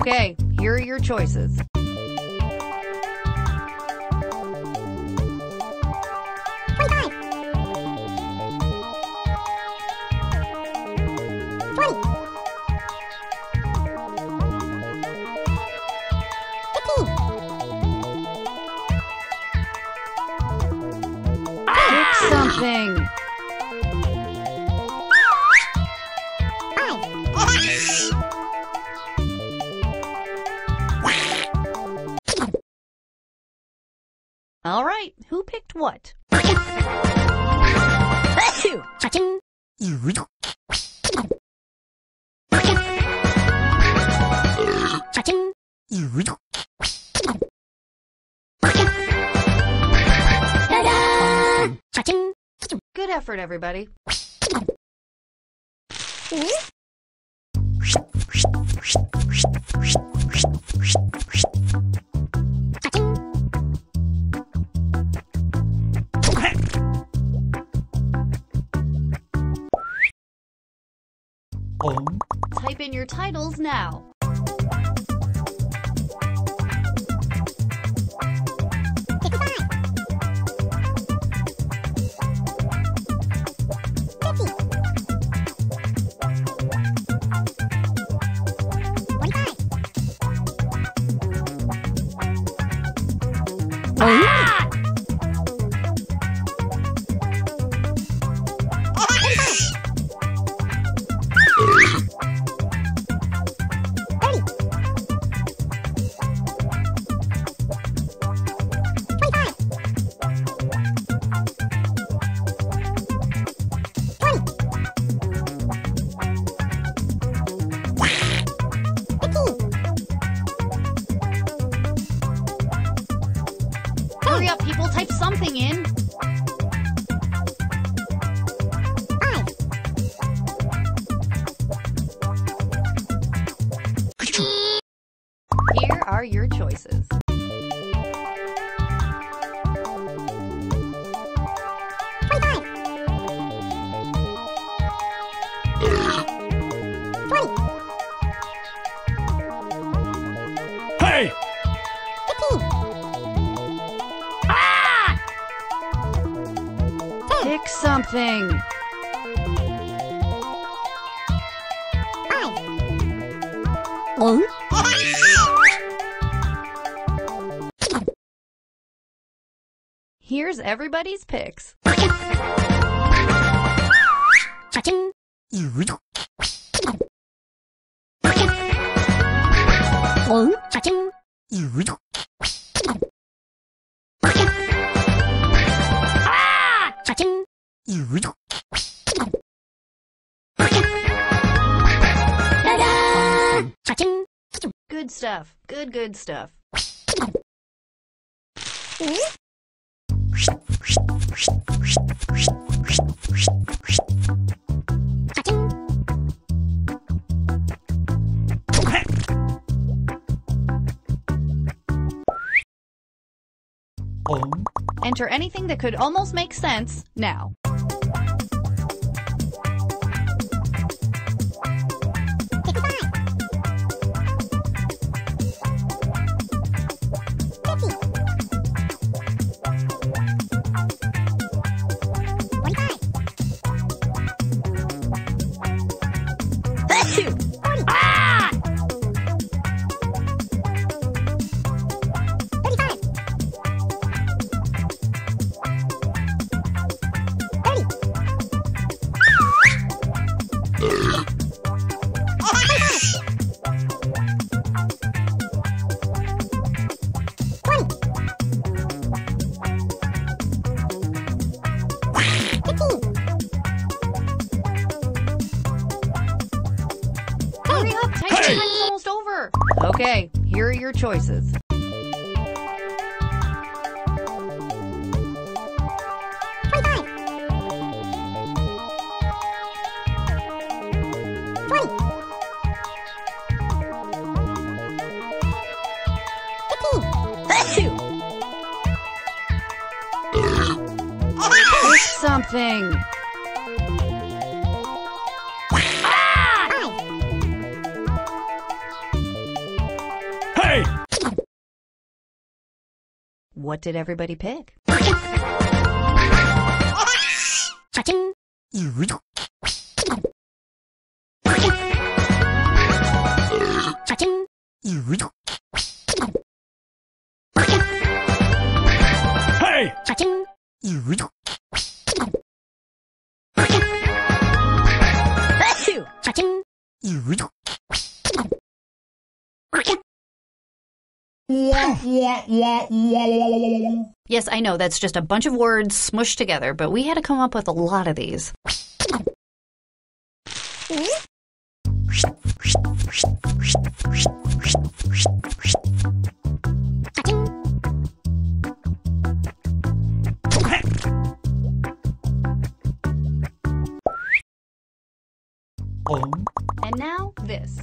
Okay, here are your choices. Pick something. All right, who picked what? Good effort, everybody. Type in your titles now. Hurry up, people, type something in. Here are your choices. Hey! Pick something. Here's everybody's picks. Good stuff. Good stuff. Enter anything that could almost make sense now. Time's almost over. Okay, here are your choices. Pick something. Hey! What did everybody pick? Hey! Yes, I know, that's just a bunch of words smushed together, but we had to come up with a lot of these. And now, this.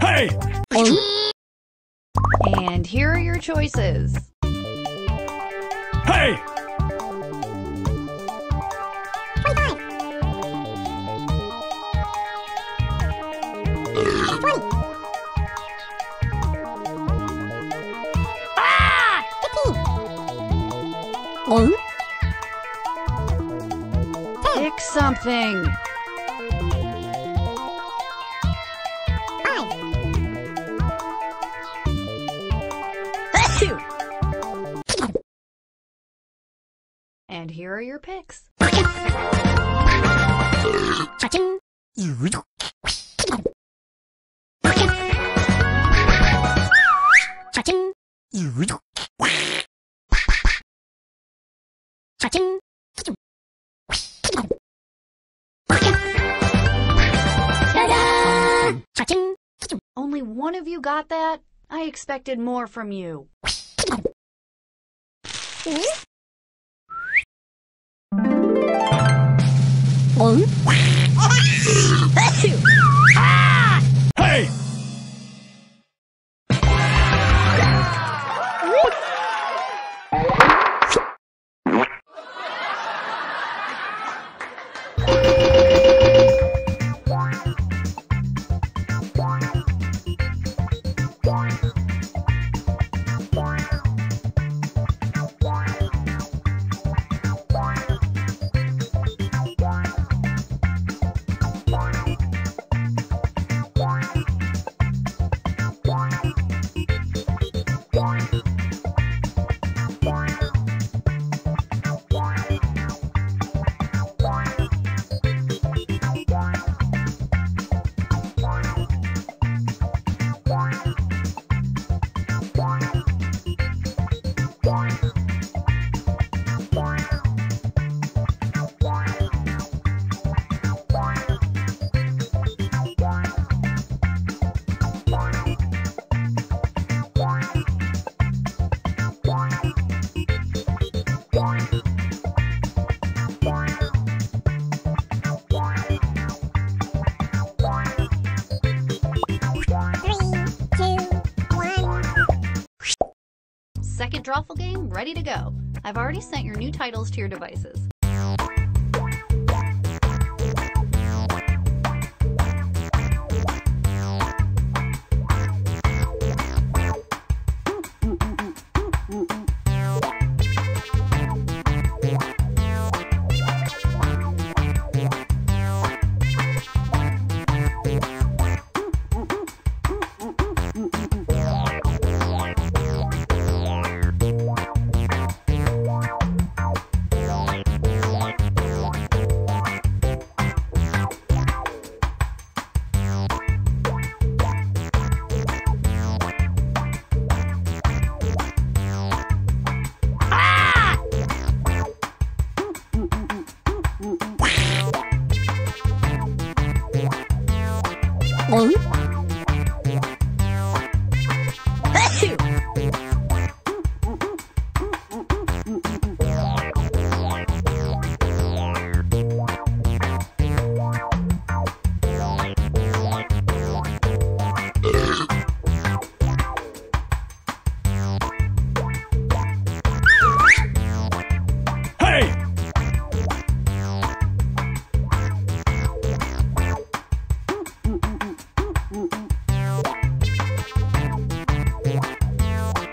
Hey! And here are your choices. Hey! Pick something. And here are your picks. Only one of you got that? I expected more from you. Hey! Second drawful game ready to go. I've already sent your new titles to your devices.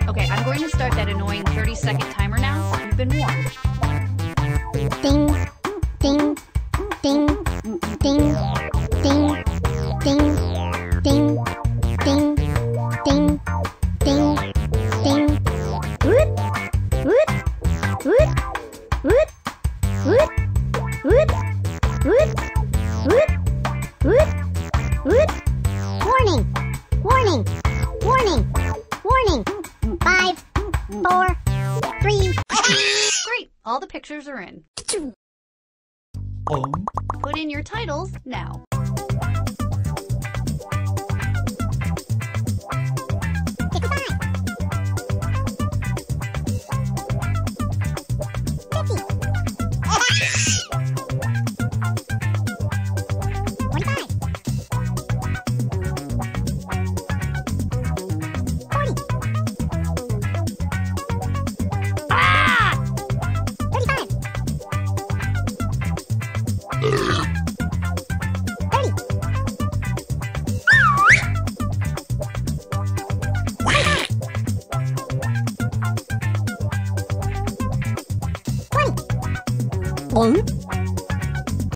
Okay, I'm going to start that annoying 30-second timer now. You've been warned. Ding, ding, ding, ding, ding, ding, ding, ding, ding, ding, ding. Woot, woot, woot, woot, woot, woot, woot, woot, woot, woot. Warning, warning, warning, warning. 5, 4, 3. Great, all the pictures are in. Put in your titles now.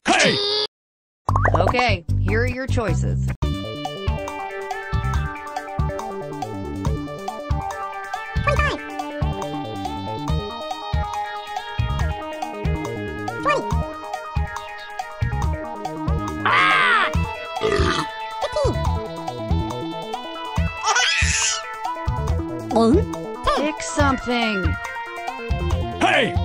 Hey! Okay, here are your choices. Pick something. Hey!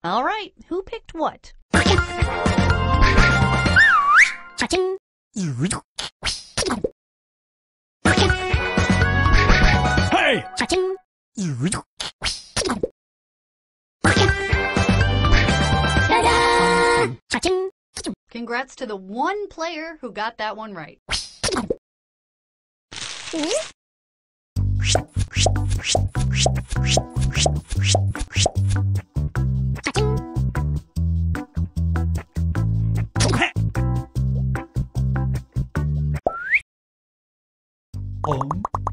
All right, who picked what? Hey! Cha-ching. Ta-da! Cha-ching. Congrats to the one player who got that one right.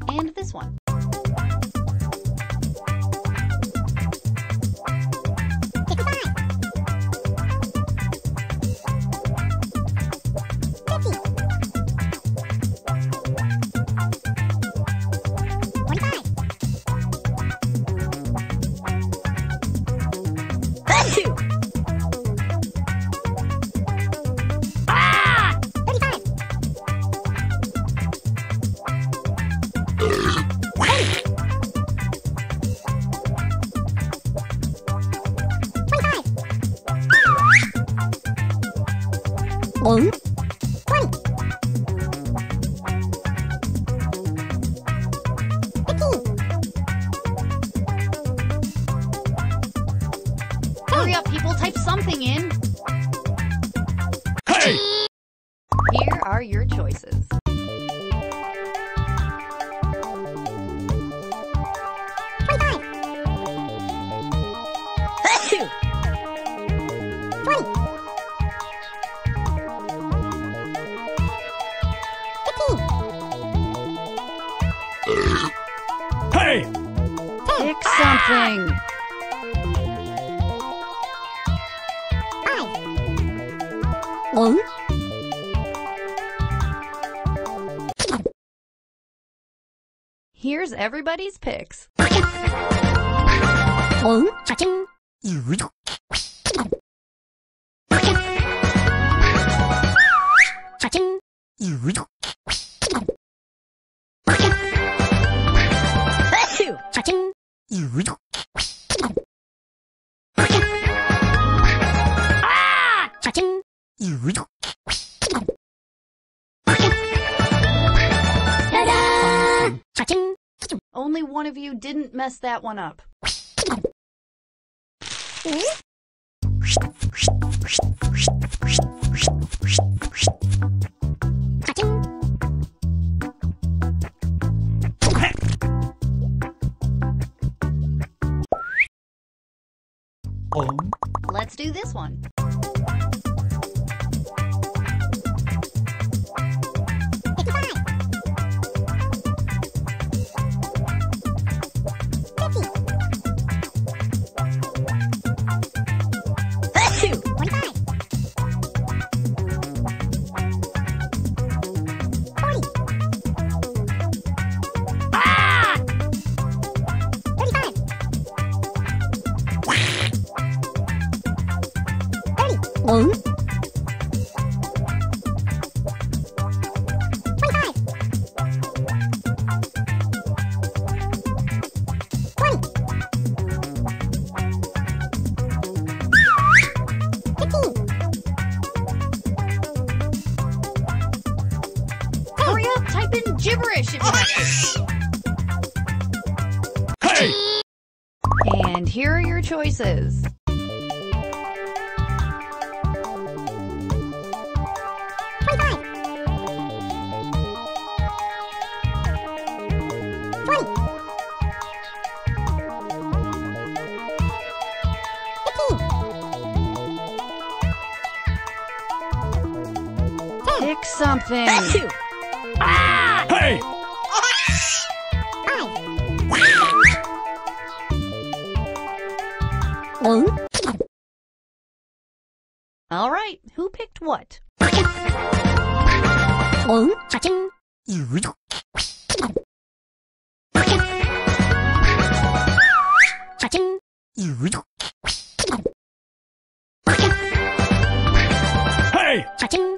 And this one. One. 20. Hurry up, people, type something in. Hey! Here are your choices. Hey! Pick something. One. Here's everybody's picks. One. Cha-ching. Cha-ching. Cha-ching. Cha-ching. Ta-da! Cha-ching. Only one of you didn't mess that one up. Cha-ching. Let's do this one. One. 25. 20. 15. Hurry up, type in gibberish if you have to. Hey! And here are your choices. Pick something. Hey! One. All right, who picked what? One. Cha-ching. Cha-ching. Hey! Cha-ching.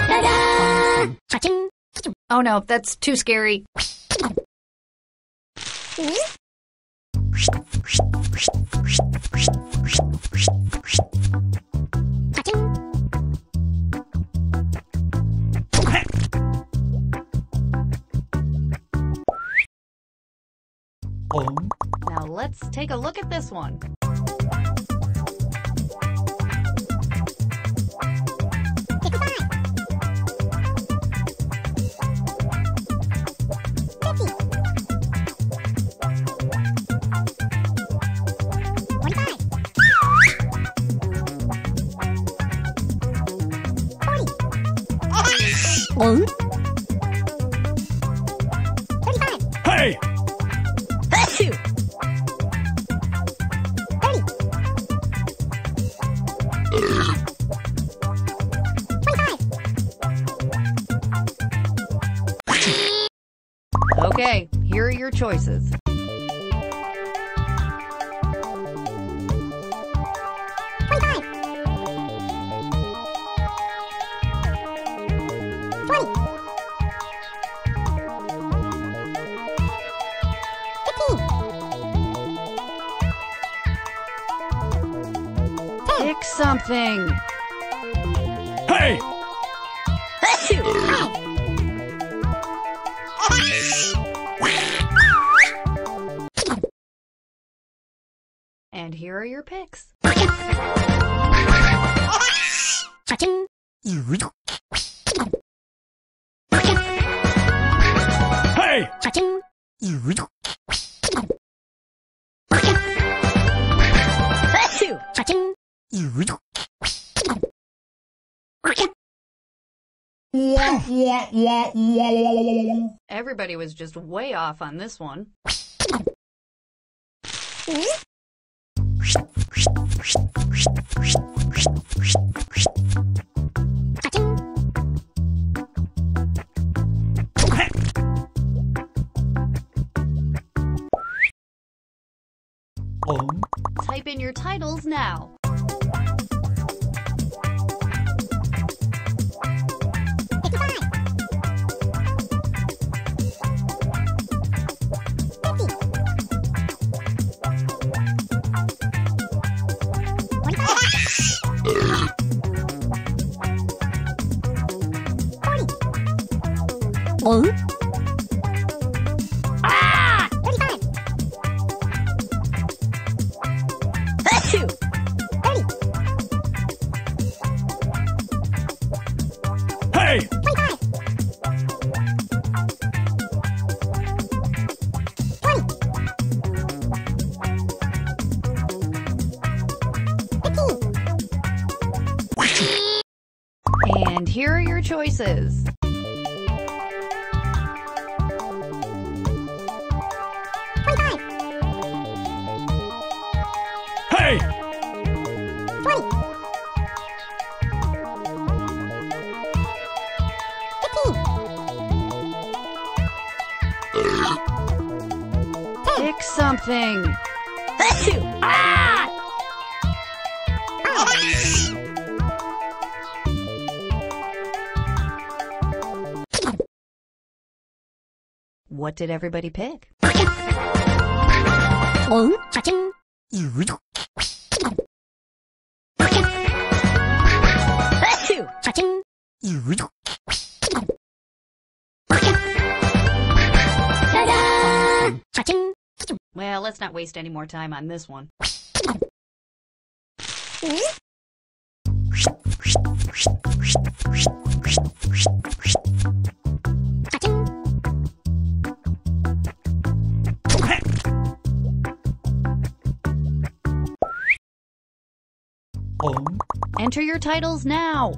Ta-da! Cha-ching. Oh no, that's too scary. Cha-ching. Now let's take a look at this one. Hey! Okay, here are your choices. Pick something. Hey! And here are your picks. Cha-ching. Hey! Cha-ching. Cha-ching. Everybody was just way off on this one. Type in your titles now. Hey! And here are your choices. Hey! Pick something. What did everybody pick? Cha-ching. Cha-ching. Ta-da! Cha-ching. Well, let's not waste any more time on this one. Cha-ching. Enter your titles now.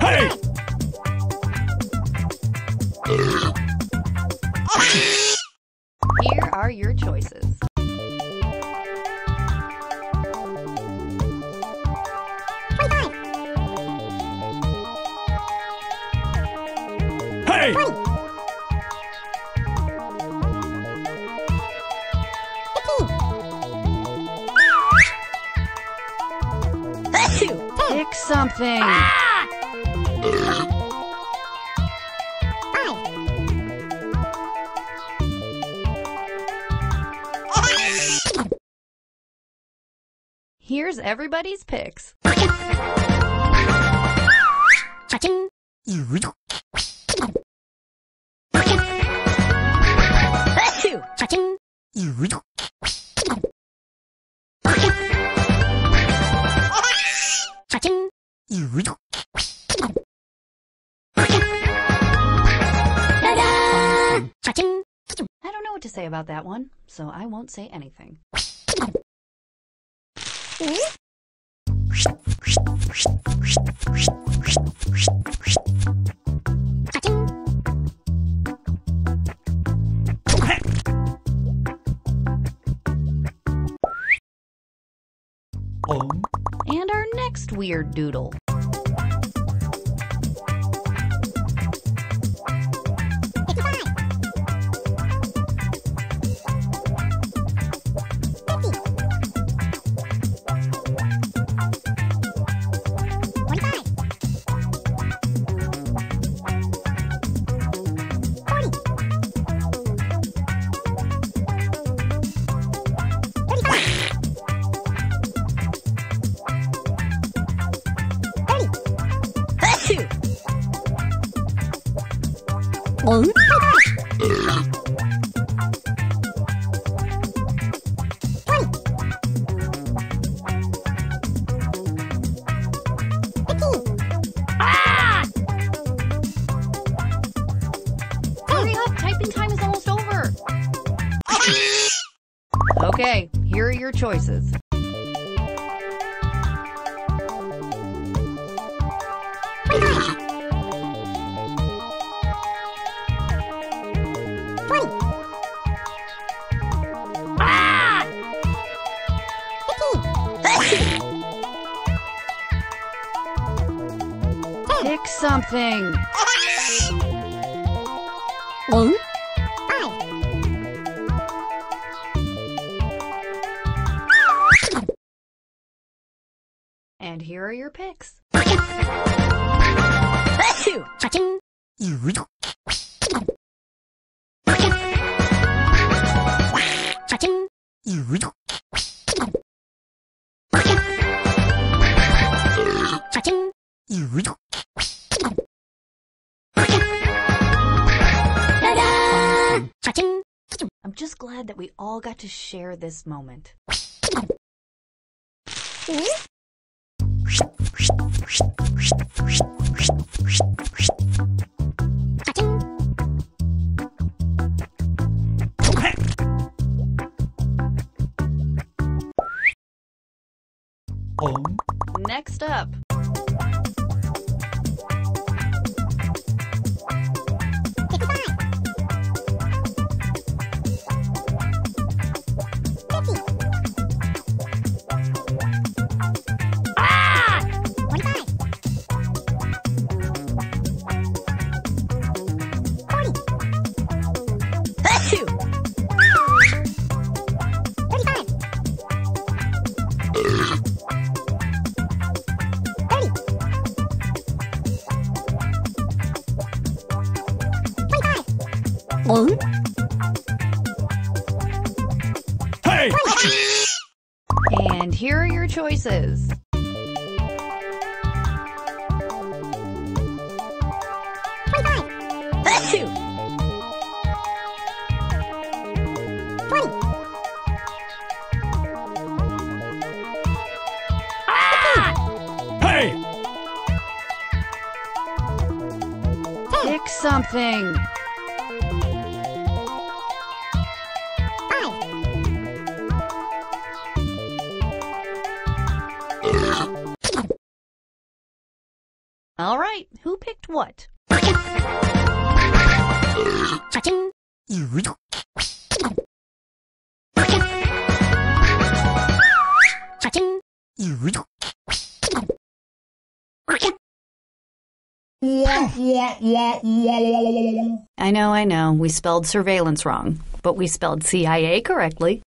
Hey! Here are your choices. Hey! Pick something! Here's everybody's picks. Cha-ching. Achoo! Cha-ching. Cha-ching. Ta-da! Cha-ching. I don't know what to say about that one, so I won't say anything. Cha-ching. And our next weird doodle. Hurry up, typing time is almost over. Okay, here are your choices. Pick something. And here are your picks. Achoo! Cha-ching. Cha-ching. Cha-ching. Ta-da! Cha-ching. I'm just glad that we all got to share this moment. Cha-ching. Next up. Hey! And here are your choices. Achoo! Hey! Pick something. All right, who picked what? Cha-ching. Cha-ching. I know, we spelled surveillance wrong, but we spelled CIA correctly.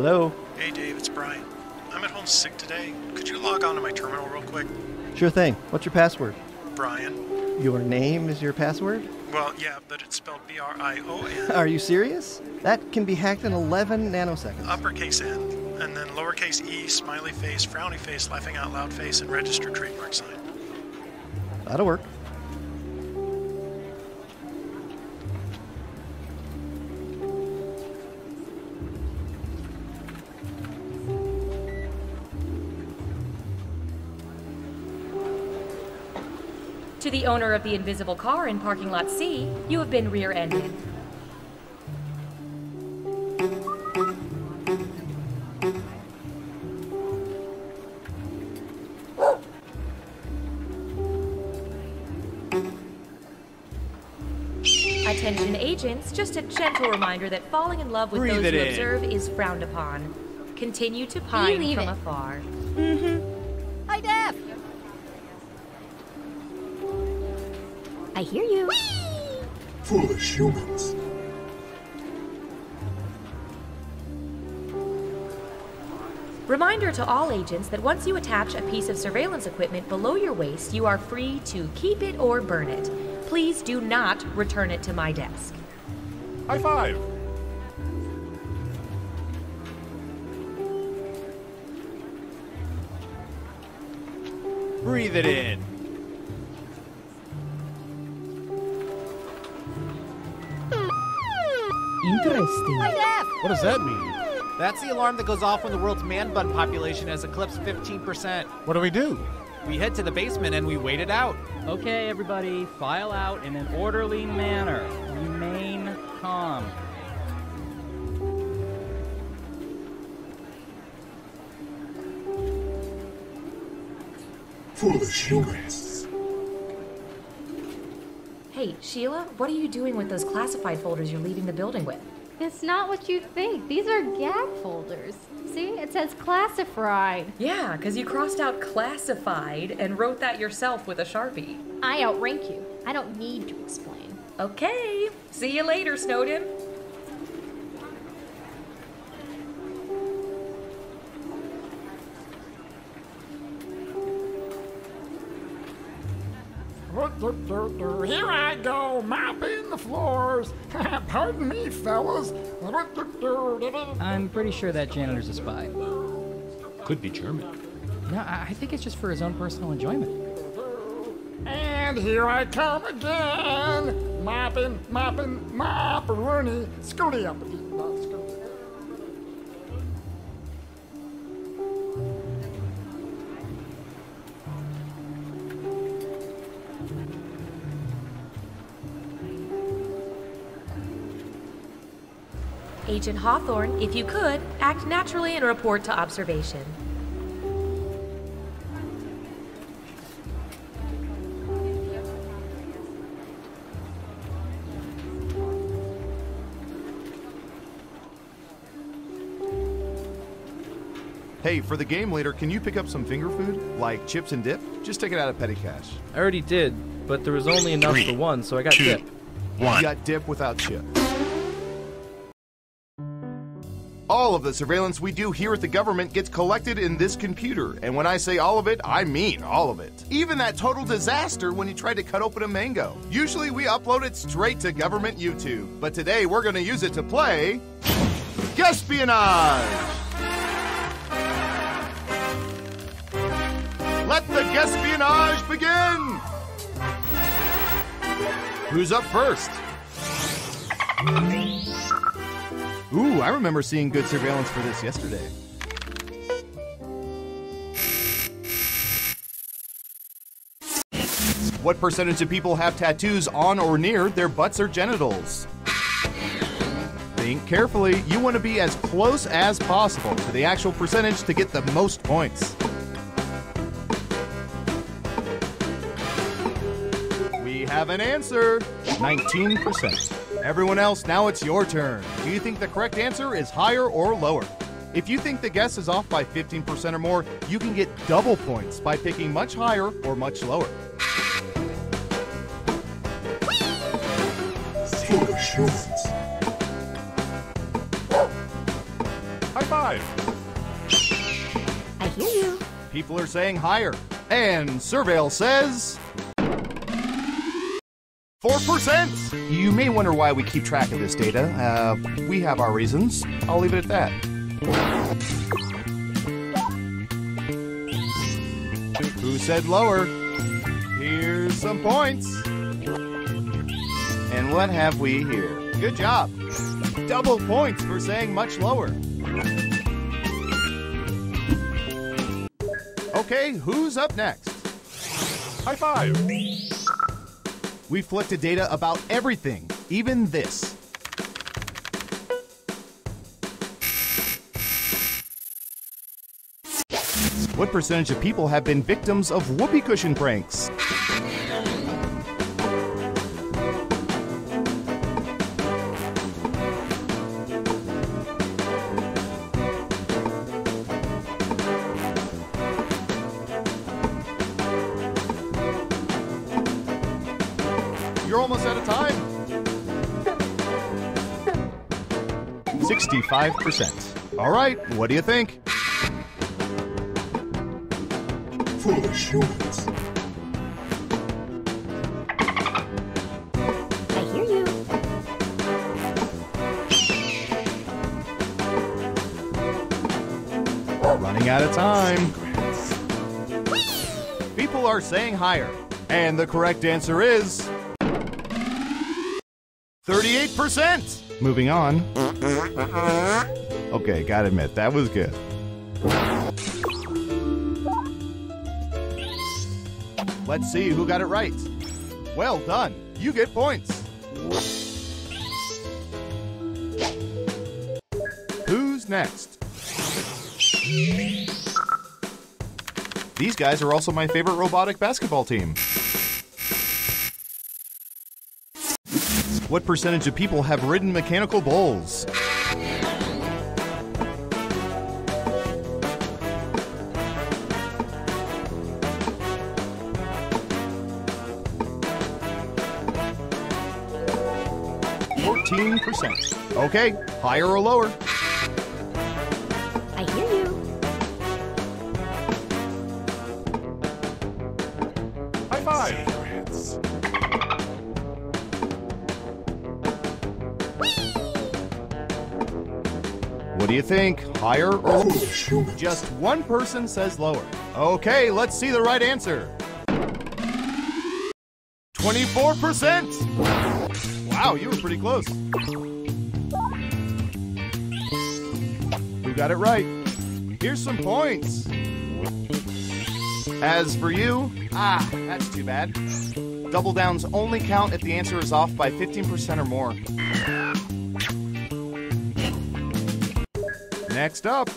Hello? Hey Dave, it's Brian. I'm at home sick today. Could you log on to my terminal real quick? Sure thing. What's your password? Brian. Your name is your password? Well, yeah, but it's spelled B-R-I-O-N. Are you serious? That can be hacked in 11 nanoseconds. Uppercase N, and then lowercase e, smiley face, frowny face, laughing out loud face, and registered trademark sign. That'll work. To the owner of the invisible car in parking lot C, you have been rear-ended. Attention agents, just a gentle reminder that falling in love with those you observe is frowned upon. Continue to pine from afar. Hi, Def. I hear you. Foolish humans. Reminder to all agents that once you attach a piece of surveillance equipment below your waist, you are free to keep it or burn it. Please do not return it to my desk. High five. Breathe it in. Interesting. Hi, Def. What does that mean? That's the alarm that goes off when the world's man bun population has eclipsed 15%. What do we do? We head to the basement and we wait it out. Okay, everybody, file out in an orderly manner. Remain calm. Foolish humans. Hey, Sheila, what are you doing with those classified folders you're leaving the building with? It's not what you think. These are gag folders. See, it says classified. Yeah, because you crossed out classified and wrote that yourself with a Sharpie. I outrank you. I don't need to explain. Okay, see you later, Snowden. Here I go, mopping the floors. Pardon me, fellas. I'm pretty sure that janitor's a spy. Could be German. No, I think it's just for his own personal enjoyment. And here I come again. Mopping, mop-a-rooney. Scooty up. Agent Hawthorne, if you could, act naturally and report to observation. Hey, for the game later, can you pick up some finger food? Like chips and dip? Just take it out of petty cash. I already did, but there was only enough for one, so I got dip. You got dip without chip. All of the surveillance we do here at the government gets collected in this computer, and when I say all of it, I mean all of it. Even that total disaster when you tried to cut open a mango. Usually we upload it straight to government YouTube, but today we're going to use it to play Guespionage! Let the Guespionage begin! Who's up first? Ooh, I remember seeing good surveillance for this yesterday. What percentage of people have tattoos on or near their butts or genitals? Think carefully. You want to be as close as possible to the actual percentage to get the most points. We have an answer. 19%. Everyone else, now it's your turn. Do you think the correct answer is higher or lower? If you think the guess is off by 15% or more, you can get double points by picking much higher or much lower. Foolish humans. High five. five. I hear you. People are saying higher. And Surveil says 4%. You may wonder why we keep track of this data. We have our reasons. I'll leave it at that. Who said lower? Here's some points. And what have we here? Good job. Double points for saying much lower. Okay, who's up next? High five. We've collected data about everything, even this. What percentage of people have been victims of whoopee cushion pranks? You're almost out of time. 65%. All right, what do you think? Foolish humans. I hear you. Running out of time. People are saying higher. And the correct answer is 38%. Moving on. Okay, gotta admit, that was good. Let's see who got it right. Well done. You get points. Who's next? These guys are also my favorite robotic basketball team. What percentage of people have ridden mechanical bulls? %. Okay, higher or lower? I hear you. High five. What do you think? Higher or lower? Just one person says lower. Okay, let's see the right answer. 24%. Wow, you were pretty close. Who got it right? Here's some points. As for you, that's too bad. Double downs only count if the answer is off by 15% or more. Next up.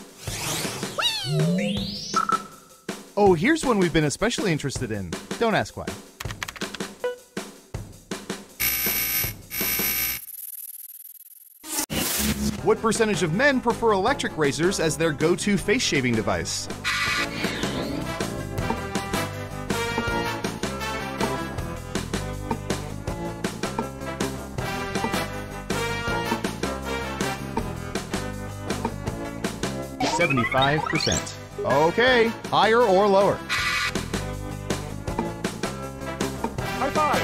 Oh, here's one we've been especially interested in. Don't ask why. What percentage of men prefer electric razors as their go-to face shaving device? %. Okay, higher or lower? High five.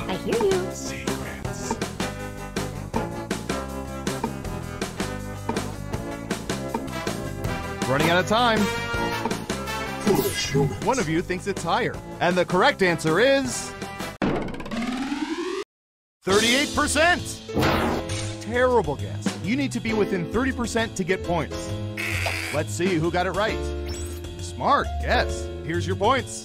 I hear you. Running out of time. One of you thinks it's higher. And the correct answer is 38%. Terrible guess. You need to be within 30% to get points. Let's see who got it right. Smart guess. Here's your points.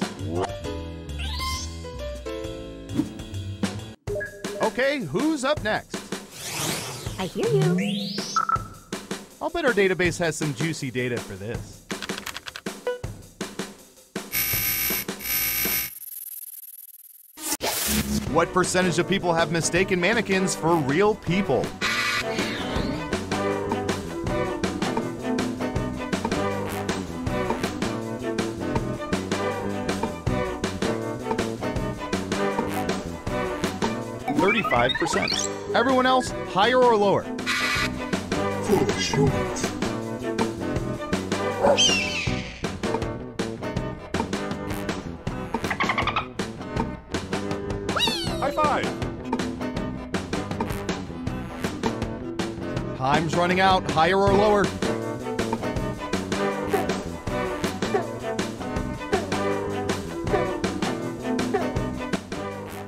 Okay, who's up next? I hear you. I'll bet our database has some juicy data for this. What percentage of people have mistaken mannequins for real people? 85%. Everyone else, higher or lower? High five. Time's running out. Higher or lower?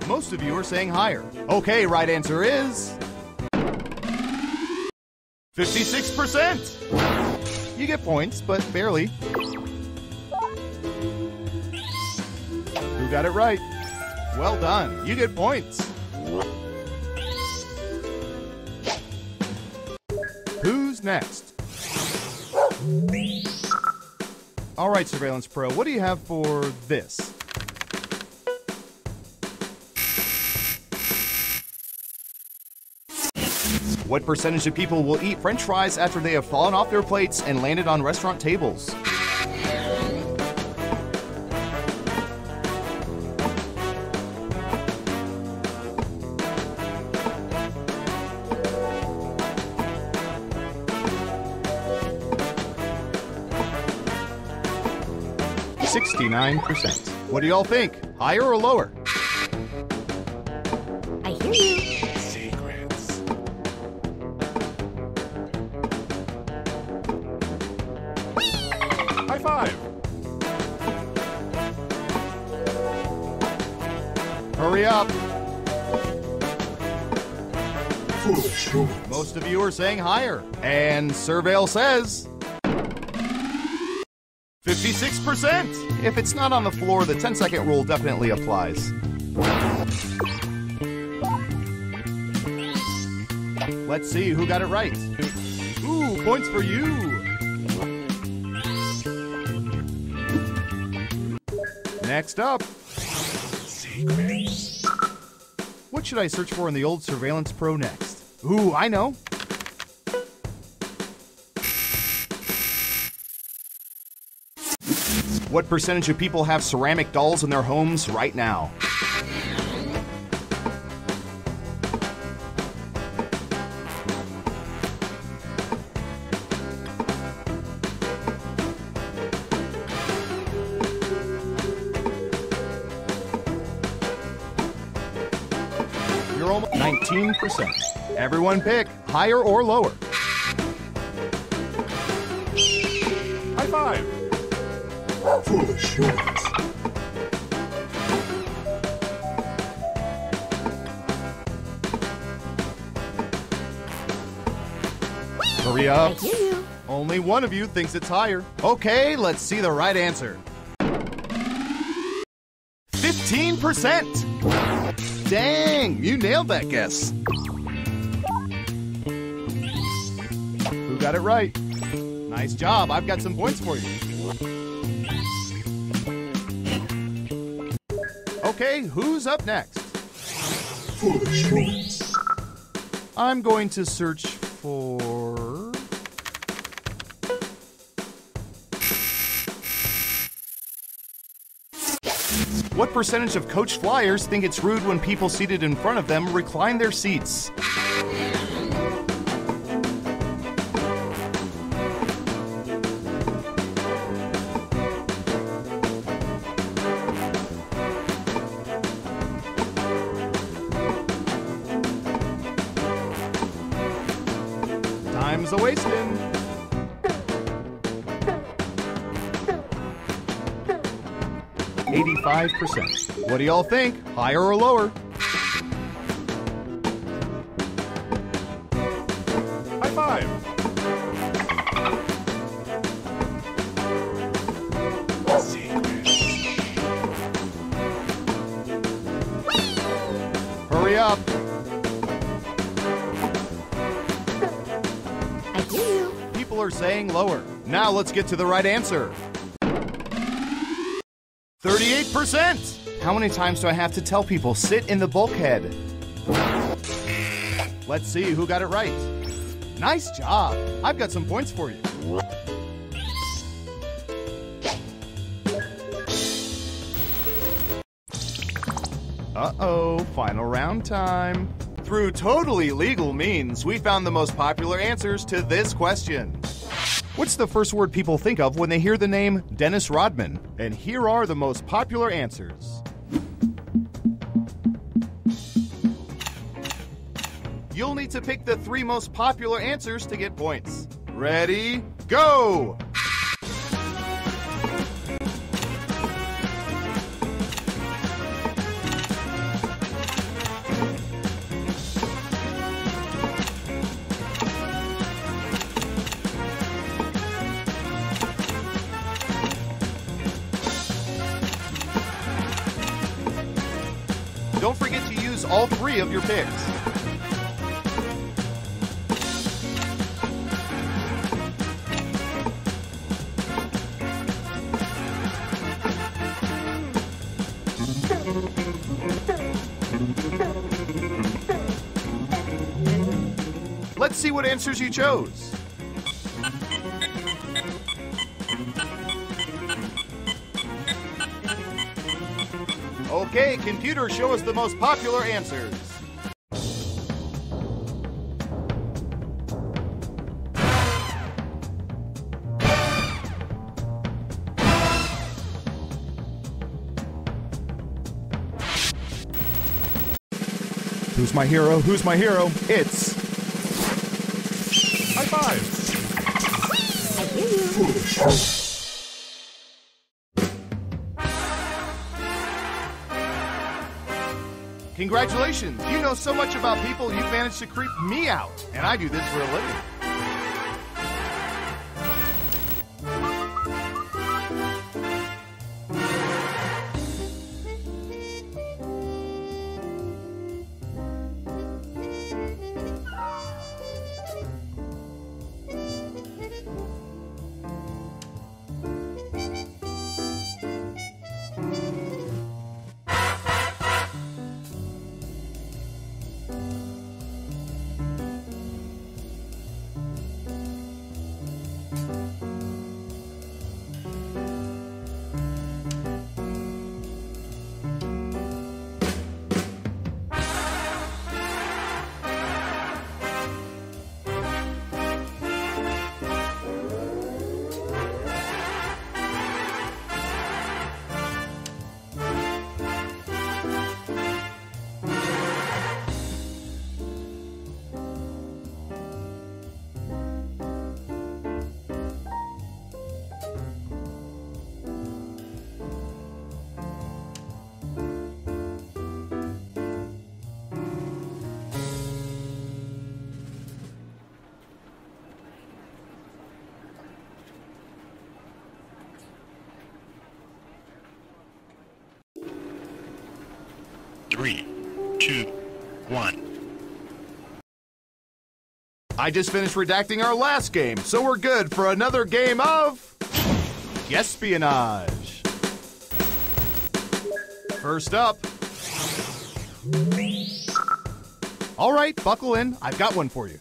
Most of you are saying higher. Okay, right answer is 56%. You get points, but barely. Who got it right? Well done. You get points. Who's next? All right, Surveillance Pro, what do you have for this? What percentage of people will eat French fries after they have fallen off their plates and landed on restaurant tables? %. What do y'all think? Higher or lower? I hear you. Secrets. High five. Hurry up. Most of you are saying higher. And Surveil says 56%. If it's not on the floor, the 10-second rule definitely applies. Let's see who got it right. Ooh, points for you. Next up. Secrets. What should I search for in the old Surveillance Pro next? Ooh, I know. What percentage of people have ceramic dolls in their homes right now? You're almost 19%. Everyone pick higher or lower. High five. Hurry up. I hear you. Only one of you thinks it's higher. Okay, let's see the right answer. 15%. Dang, you nailed that guess. Who got it right? Nice job. I've got some points for you. Okay, who's up next? I'm going to search for... What percentage of coach flyers think it's rude when people seated in front of them recline their seats? Time's a-wasting. %. What do y'all think? Higher or lower? High five. Hurry up. I hear you. People are saying lower. Now let's get to the right answer. 38%! How many times do I have to tell people sit in the bulkhead? Let's see who got it right. Nice job! I've got some points for you. Uh-oh, final round time. Through totally legal means, we found the most popular answers to this question. What's the first word people think of when they hear the name Dennis Rodman? And here are the most popular answers. You'll need to pick the 3 most popular answers to get points. Ready, go! Don't forget to use all 3 of your picks. Let's see what answers you chose. Okay, computer, show us the most popular answers. Who's my hero? Who's my hero? It's... High five! I hear you. Congratulations! You know so much about people, you've managed to creep me out. And I do this for a living. Three, two, one. I just finished redacting our last game, so we're good for another game of... Espionage. First up... All right, buckle in. I've got one for you.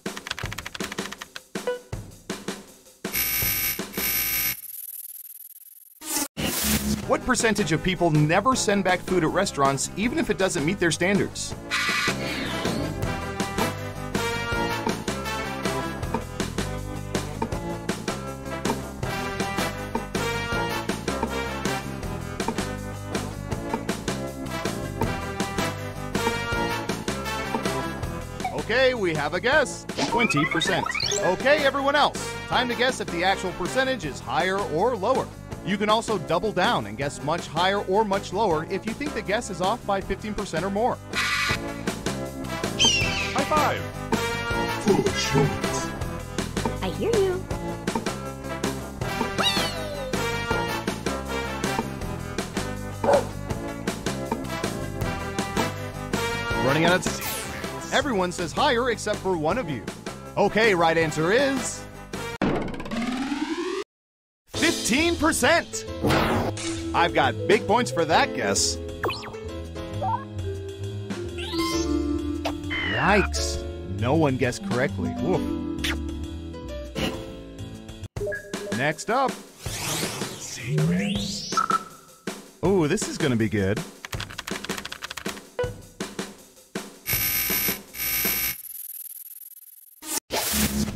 What percentage of people never send back food at restaurants, even if it doesn't meet their standards? Okay, we have a guess. 20%. Okay, everyone else. Time to guess if the actual percentage is higher or lower. You can also double down and guess much higher or much lower if you think the guess is off by 15% or more. High five! I hear you. Running out of time. Everyone says higher except for one of you. Okay, right answer is... 15%! I've got big points for that guess. Yikes. No one guessed correctly. Woof. Next up. Secrets. Ooh, this is gonna be good.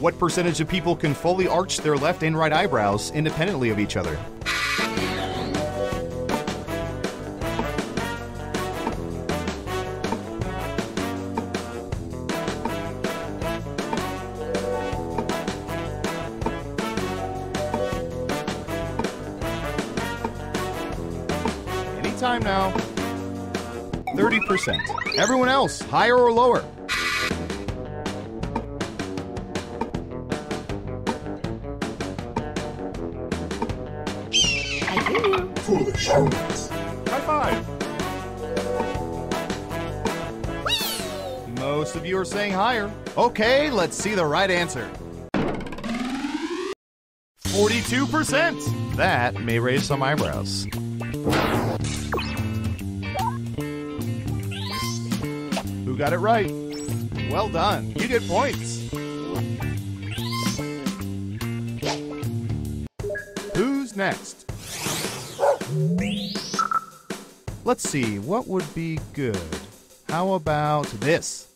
What percentage of people can fully arch their left and right eyebrows independently of each other? Time now. 30%. Everyone else, higher or lower? I hear you. Foolish. High five. Most of you are saying higher. Okay, let's see the right answer. 42%. That may raise some eyebrows. Who got it right? Well done. You get points. Who's next? Let's see, what would be good? How about this?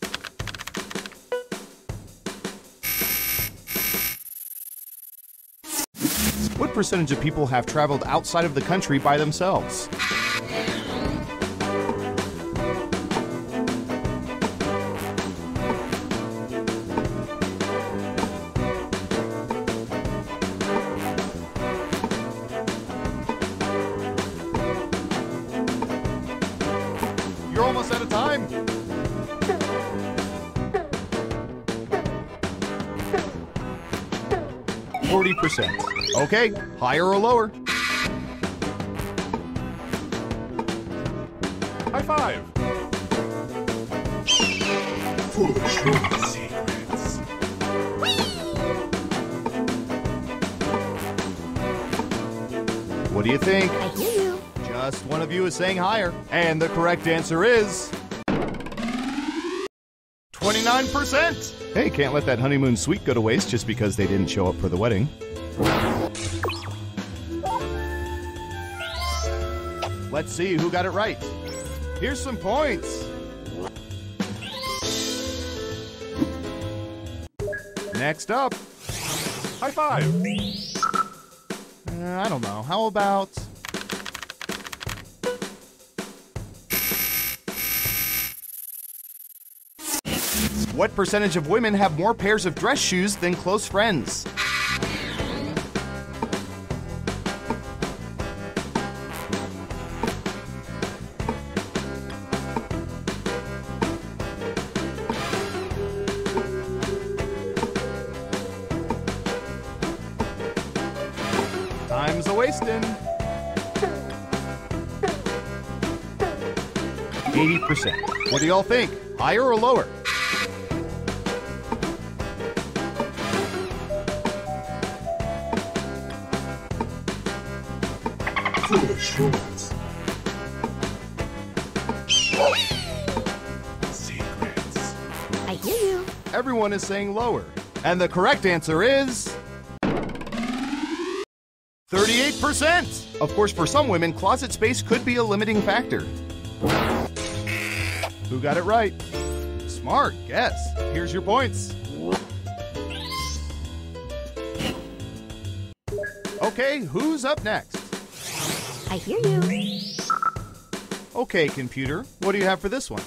What percentage of people have traveled outside of the country by themselves? You're almost out of time. %. Okay, higher or lower? High five. Foolish secrets. What do you think? I hear you. Just one of you is saying higher. And the correct answer is 29%. Hey, can't let that honeymoon suite go to waste just because they didn't show up for the wedding. Let's see who got it right. Here's some points. Next up. High five. I don't know. How about... What percentage of women have more pairs of dress shoes than close friends? Time's a-wasting. 80%. What do y'all think? Higher or lower? Secrets. I hear you. Everyone is saying lower. And the correct answer is 38%. Of course, for some women, closet space could be a limiting factor. Who got it right? Smart guess. Here's your points. Okay, who's up next? I hear you. Okay, computer, what do you have for this one?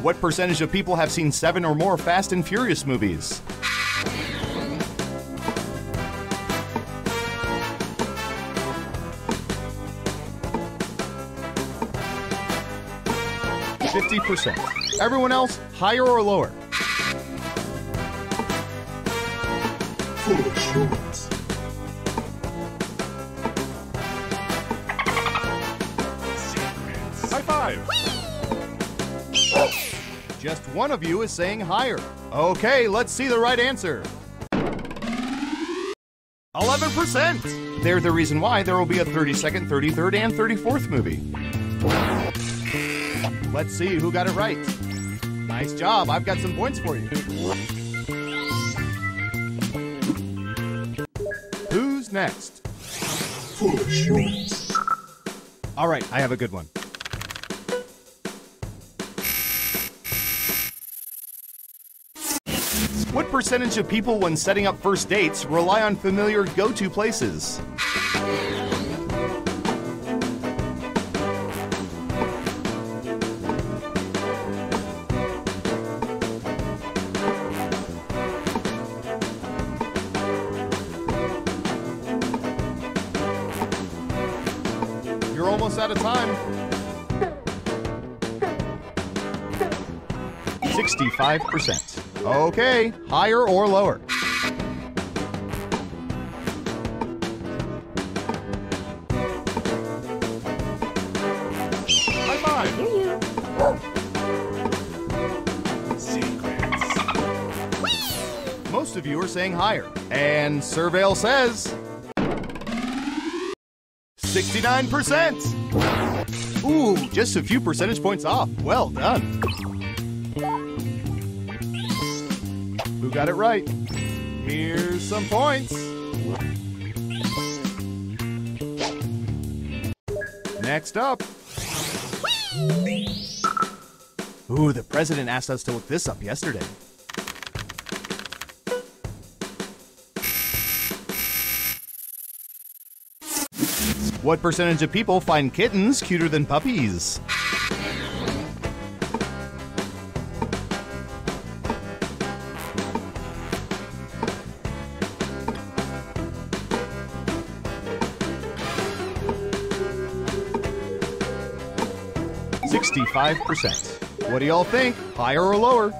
What percentage of people have seen 7 or more Fast and Furious movies? %. Everyone else, higher or lower? High five. Just one of you is saying higher. Okay, let's see the right answer. 11%. They're the reason why there will be a 32nd, 33rd, and 34th movie. Let's see who got it right. Nice job. I've got some points for you. Who's next? Foolish. All right, I have a good one. What percentage of people when setting up first dates rely on familiar go-to places? You're almost out of time. 65%. Okay, higher or lower? High five. Hear you. Secrets. Most of you are saying higher. And Surveil says 69%. Ooh, just a few percentage points off. Well done. Who got it right? Here's some points. Next up. Ooh, the president asked us to look this up yesterday. What percentage of people find kittens cuter than puppies? %. What do y'all think? Higher or lower?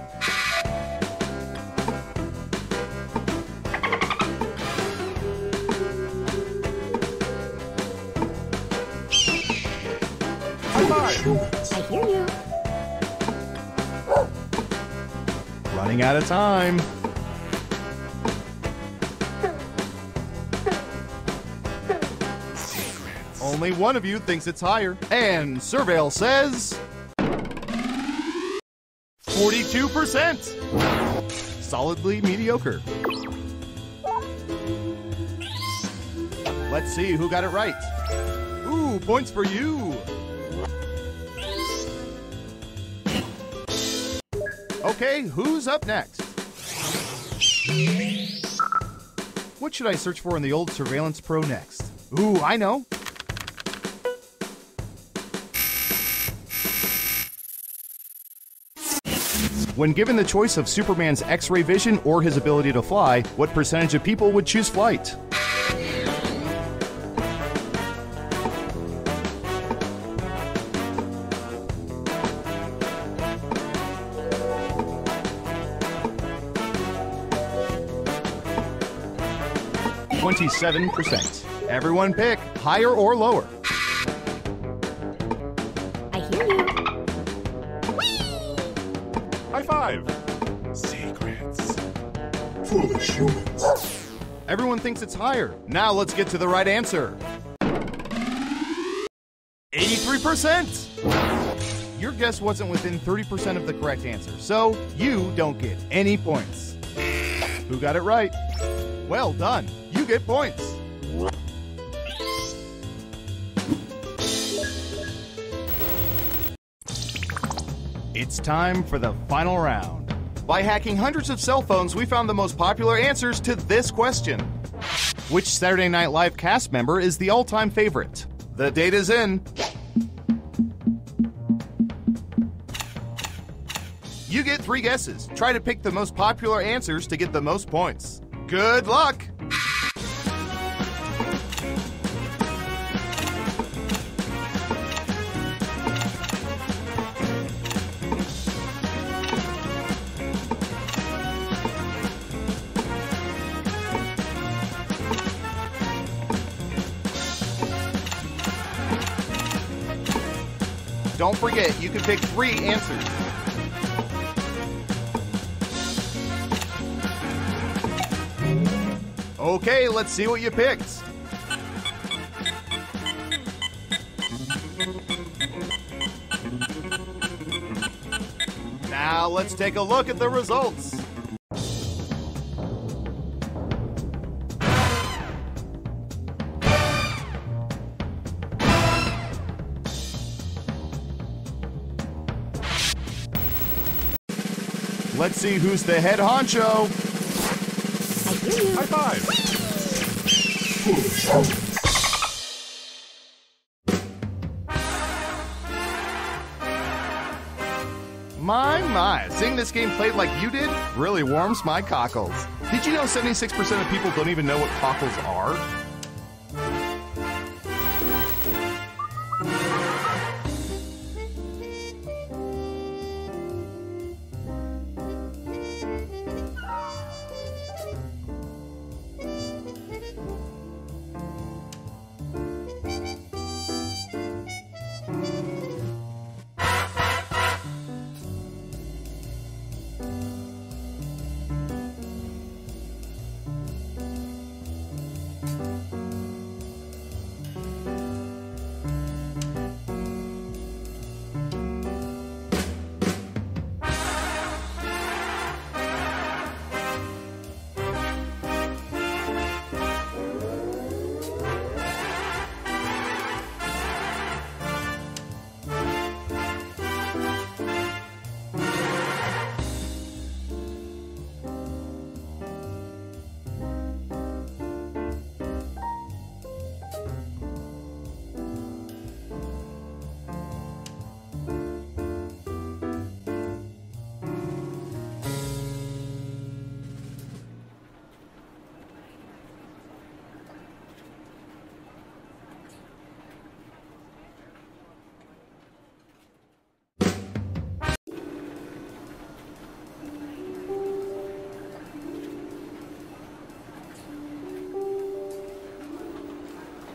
I hear you. Running out of time. Only one of you thinks it's higher. And Surveil says 42%. Solidly mediocre. Let's see who got it right. Ooh, points for you. Okay, who's up next? What should I search for in the old Surveillance Pro next? Ooh, I know. When given the choice of Superman's X-ray vision or his ability to fly, what percentage of people would choose flight? %. Everyone pick higher or lower. I hear you. High five. Secrets. Foolish humans. Everyone thinks it's higher. Now let's get to the right answer. 83%. Your guess wasn't within 30% of the correct answer, so you don't get any points. Who got it right? Well done. You get points. It's time for the final round. By hacking hundreds of cell phones, we found the most popular answers to this question. Which Saturday Night Live cast member is the all-time favorite? The data's in. You get 3 guesses. Try to pick the most popular answers to get the most points. Good luck! Don't forget, you can pick 3 answers. Okay, let's see what you picked. Now let's take a look at the results. Let's Let's see who's the head honcho. I hear you. High five! My, seeing this game played like you did really warms my cockles. Did you know 76% of people don't even know what cockles are?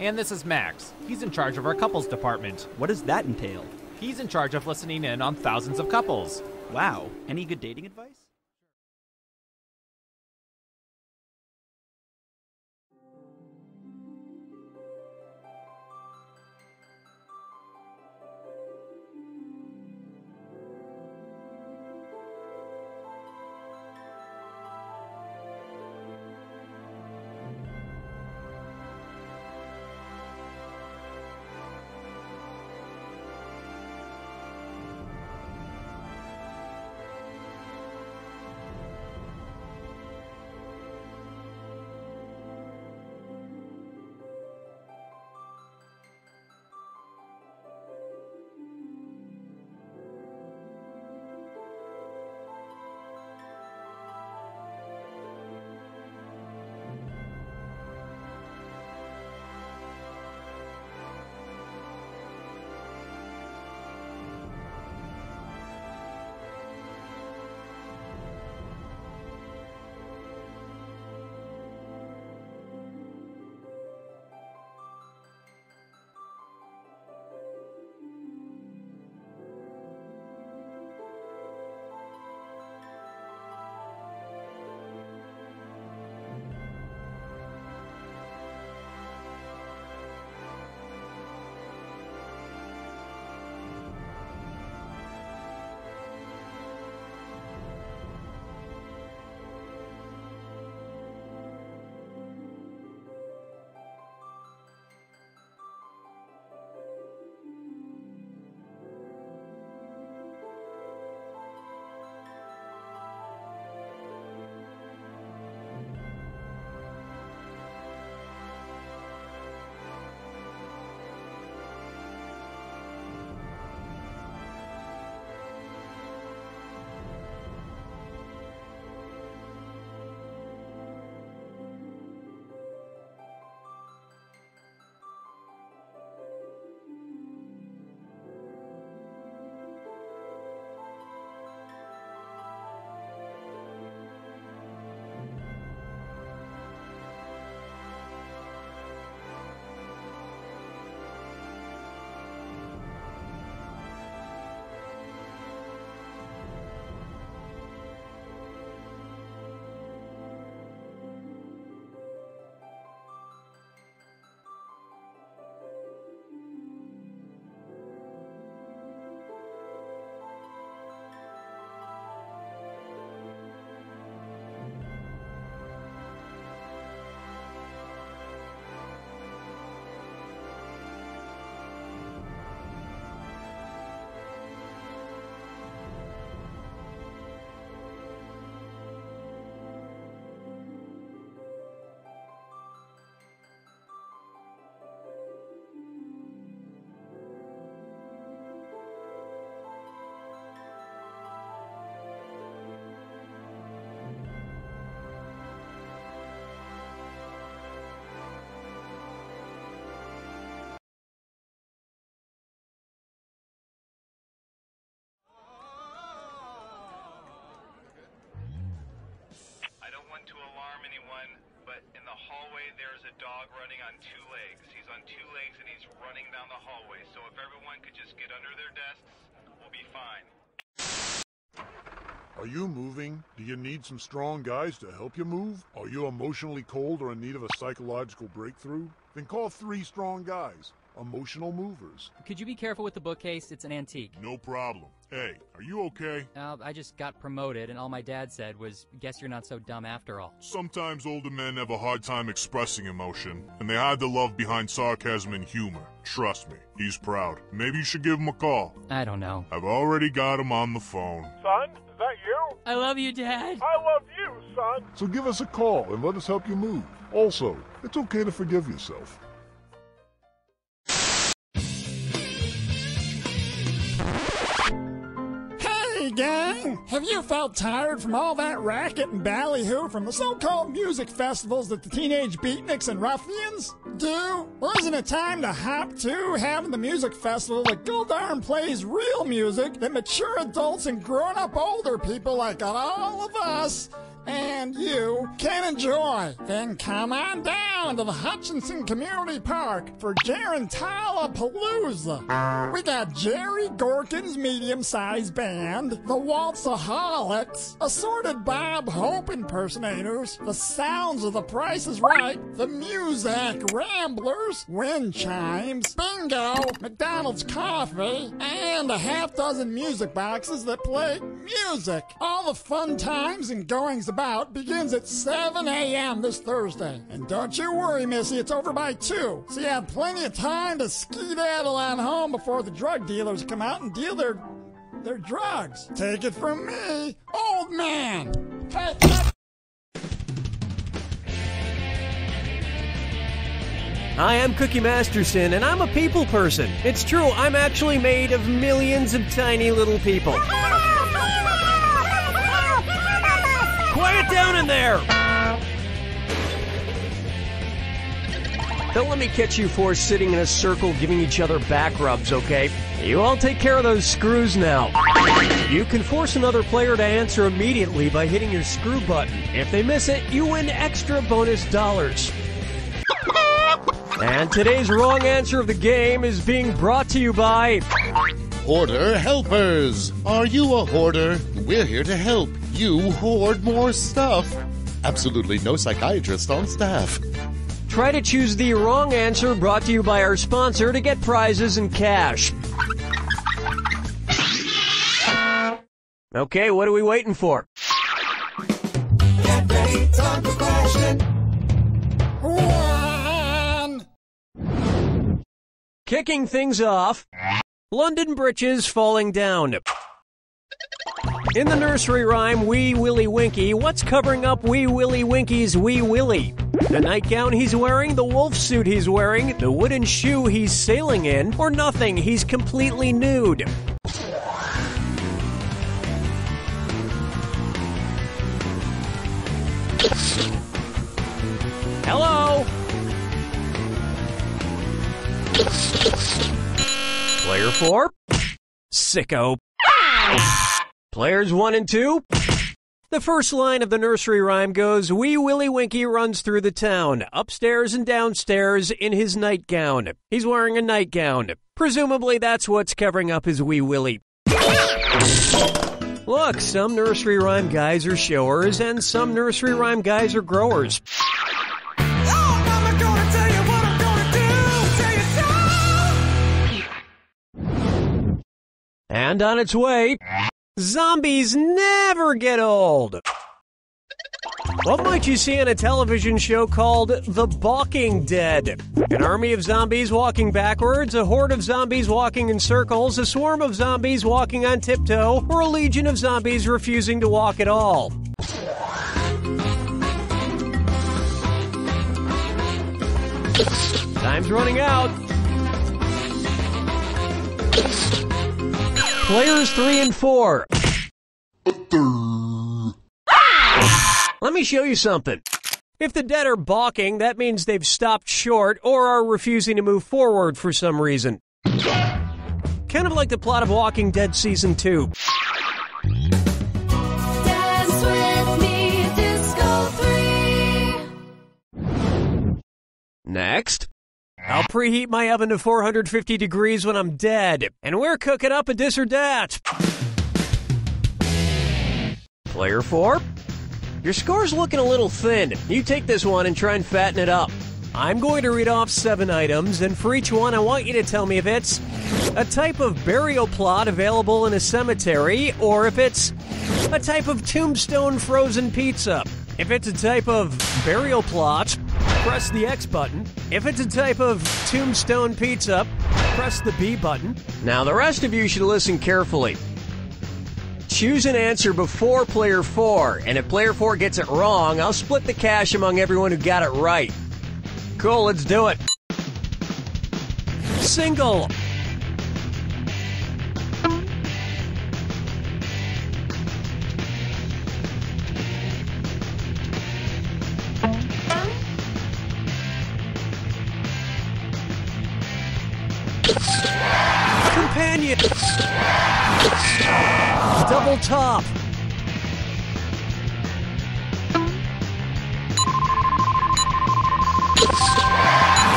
And this is Max. He's in charge of our couples department. What does that entail? He's in charge of listening in on thousands of couples. Wow. Any good dating advice? harm anyone, but in the hallway there's a dog running on 2 legs. He's on 2 legs and he's running down the hallway. So if everyone could just get under their desks, we'll be fine. Are you moving? Do you need some strong guys to help you move? Are you emotionally cold or in need of a psychological breakthrough? Then call 3 strong guys. Emotional movers. Could you be careful with the bookcase? It's an antique. No problem. Hey, are you okay? I just got promoted, and all my dad said was, guess you're not so dumb after all. Sometimes older men have a hard time expressing emotion, and they hide the love behind sarcasm and humor. Trust me, he's proud. Maybe you should give him a call. I don't know. I've already got him on the phone. Son, is that you? I love you, Dad. I love you, son. So give us a call and let us help you move. Also, it's okay to forgive yourself. Hey, gang! Have you felt tired from all that racket and ballyhoo from the so-called music festivals that the teenage beatniks and ruffians do? Well, isn't it time to hop to having the music festival that darn plays real music that mature adults and grown-up older people like all of us and you can enjoy? Then come on down to the Hutchinson Community Park for Gerontala Palooza. We got Jerry Gorkin's medium-sized band, the Waltzaholics, assorted Bob Hope impersonators, the Sounds of the Price is Right, the Muzak Ramblers, Wind Chimes, Bingo, McDonald's Coffee, and a half-dozen music boxes that play music. All the fun times and goings about begins at 7 a.m. this Thursday. And don't you worry, Missy, it's over by 2. So you have plenty of time to skedaddle on home before the drug dealers come out and deal their drugs. Take it from me, old man. Hey. Hi, I'm Cookie Masterson, and I'm a people person. It's true, I'm actually made of millions of tiny little people. Quiet down in there! Don't let me catch you four sitting in a circle giving each other back rubs, okay? You all take care of those screws now. You can force another player to answer immediately by hitting your screw button. If they miss it, you win extra bonus dollars. And today's wrong answer of the game is being brought to you by Hoarder Helpers. Are you a hoarder? We're here to help you hoard more stuff. Absolutely no psychiatrist on staff. Try to choose the wrong answer, brought to you by our sponsor, to get prizes and cash. Okay, what are we waiting for? Get ready, time for question. 1. Kicking things off, London britches falling down. In the nursery rhyme, Wee Willie Winky, what's covering up Wee Willie Winky's Wee Willie? The nightgown he's wearing, the wolf suit he's wearing, the wooden shoe he's sailing in, or nothing, he's completely nude. Hello? Player 4, sicko. Players 1 and 2. The first line of the nursery rhyme goes, Wee Willie Winky runs through the town, upstairs and downstairs in his nightgown. He's wearing a nightgown. Presumably that's what's covering up his Wee Willie. Look, some nursery rhyme guys are showers and some nursery rhyme guys are growers. And on its way, zombies never get old. What might you see on a television show called The Balking Dead? An army of zombies walking backwards, a horde of zombies walking in circles, a swarm of zombies walking on tiptoe, or a legion of zombies refusing to walk at all. Time's running out. Players 3 and 4. Let me show you something. If the dead are balking, that means they've stopped short or are refusing to move forward for some reason. Kind of like the plot of Walking Dead Season 2. Dance with me, Disco 3. Next. I'll preheat my oven to 450 degrees when I'm dead, and we're cooking up a this or that. Player 4. Your score's looking a little thin. You take this one and try and fatten it up. I'm going to read off 7 items, and for each one, I want you to tell me if it's a type of burial plot available in a cemetery, or if it's a type of tombstone frozen pizza. If it's a type of burial plot, press the X button. If it's a type of tombstone pizza, press the B button. Now, the rest of you should listen carefully. Choose an answer before player 4, and if player 4 gets it wrong, I'll split the cash among everyone who got it right. Cool, let's do it. Single. Companion. Double top.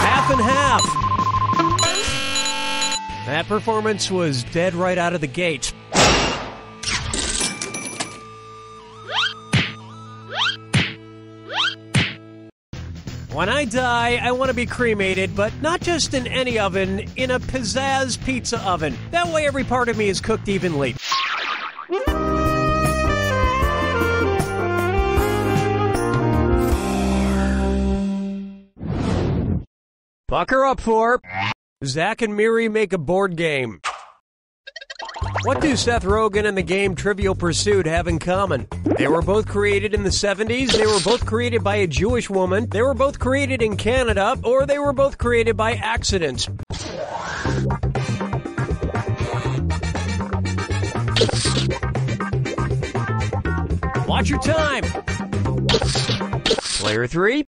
Half and half. That performance was dead right out of the gate. When I die, I want to be cremated, but not just in any oven, in a pizzazz pizza oven. That way every part of me is cooked evenly. Bucker up for Zach and Miri make a board game. What do Seth Rogen and the game Trivial Pursuit have in common? They were both created in the 70s, they were both created by a Jewish woman, they were both created in Canada, or they were both created by accident. Watch your time! Player 3.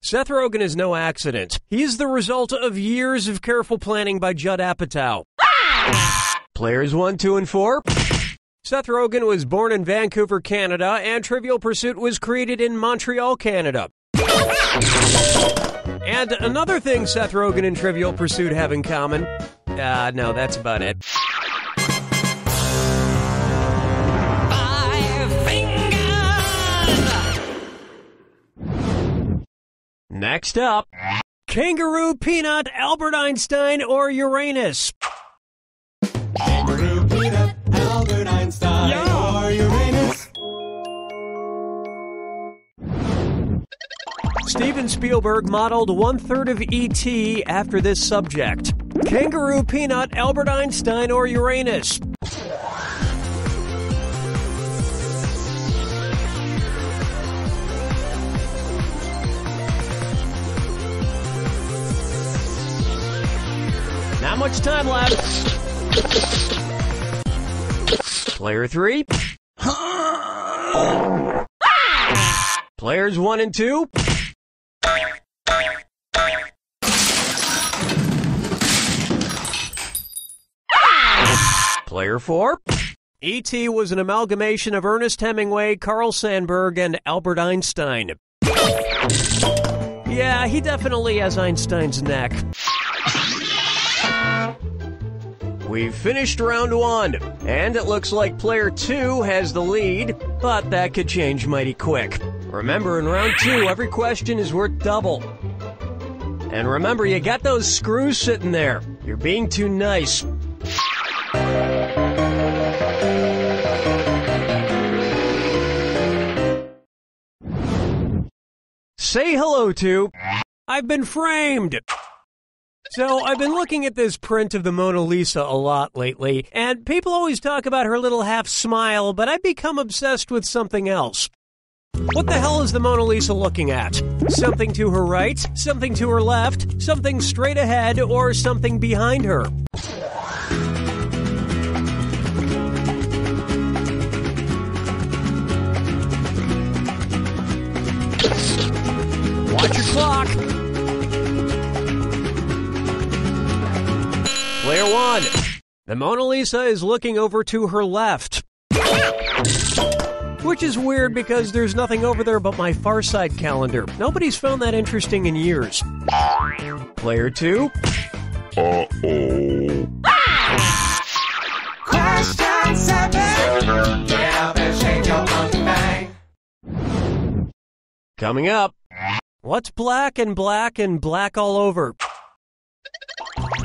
Seth Rogen is no accident. He's the result of years of careful planning by Judd Apatow. Players 1, 2, and 4. Seth Rogen was born in Vancouver, Canada, and Trivial Pursuit was created in Montreal, Canada. And another thing Seth Rogen and Trivial Pursuit have in common... no, that's about it. 5 fingers! Next up, Kangaroo, Peanut, Albert Einstein, or Uranus? Kangaroo, Peanut, Albert Einstein, or Uranus. Steven Spielberg modeled 1/3 of E.T. after this subject. Kangaroo, Peanut, Albert Einstein, or Uranus? Not much time left. Player 3. Players 1 and 2. Player 4. E.T. was an amalgamation of Ernest Hemingway, Carl Sandburg, and Albert Einstein. Yeah, he definitely has Einstein's neck. We've finished round 1, and it looks like player 2 has the lead, but that could change mighty quick. Remember, in round 2, every question is worth double. And remember, you got those screws sitting there. You're being too nice. Say hello to... I've been framed! So, I've been looking at this print of the Mona Lisa a lot lately, and people always talk about her little half smile, but I've become obsessed with something else. What the hell is the Mona Lisa looking at? Something to her right, something to her left, something straight ahead, or something behind her? Watch your clock! Player 1. The Mona Lisa is looking over to her left. Which is weird because there's nothing over there but my Far Side calendar. Nobody's found that interesting in years. Player 2. Uh-oh. Question 7. Get up and shake your monkey bang. Coming up, what's black and black and black all over?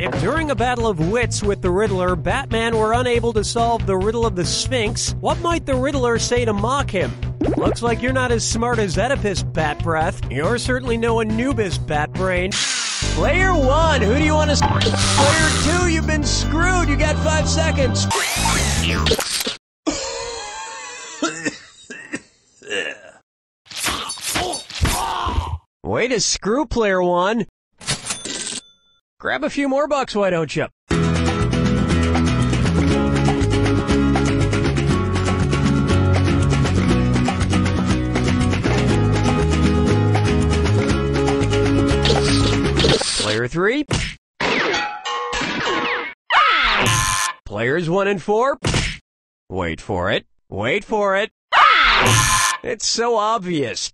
If during a battle of wits with the Riddler, Batman were unable to solve the riddle of the Sphinx, what might the Riddler say to mock him? Looks like you're not as smart as Oedipus, Bat Breath. You're certainly no Anubis, Bat Brain. Player 1, who do you want to... Player 2, you've been screwed. You got 5 seconds. Way to screw, Player 1. Grab a few more bucks, why don't you? Player 3. Players 1 and 4. Wait for it. Wait for it. It's so obvious.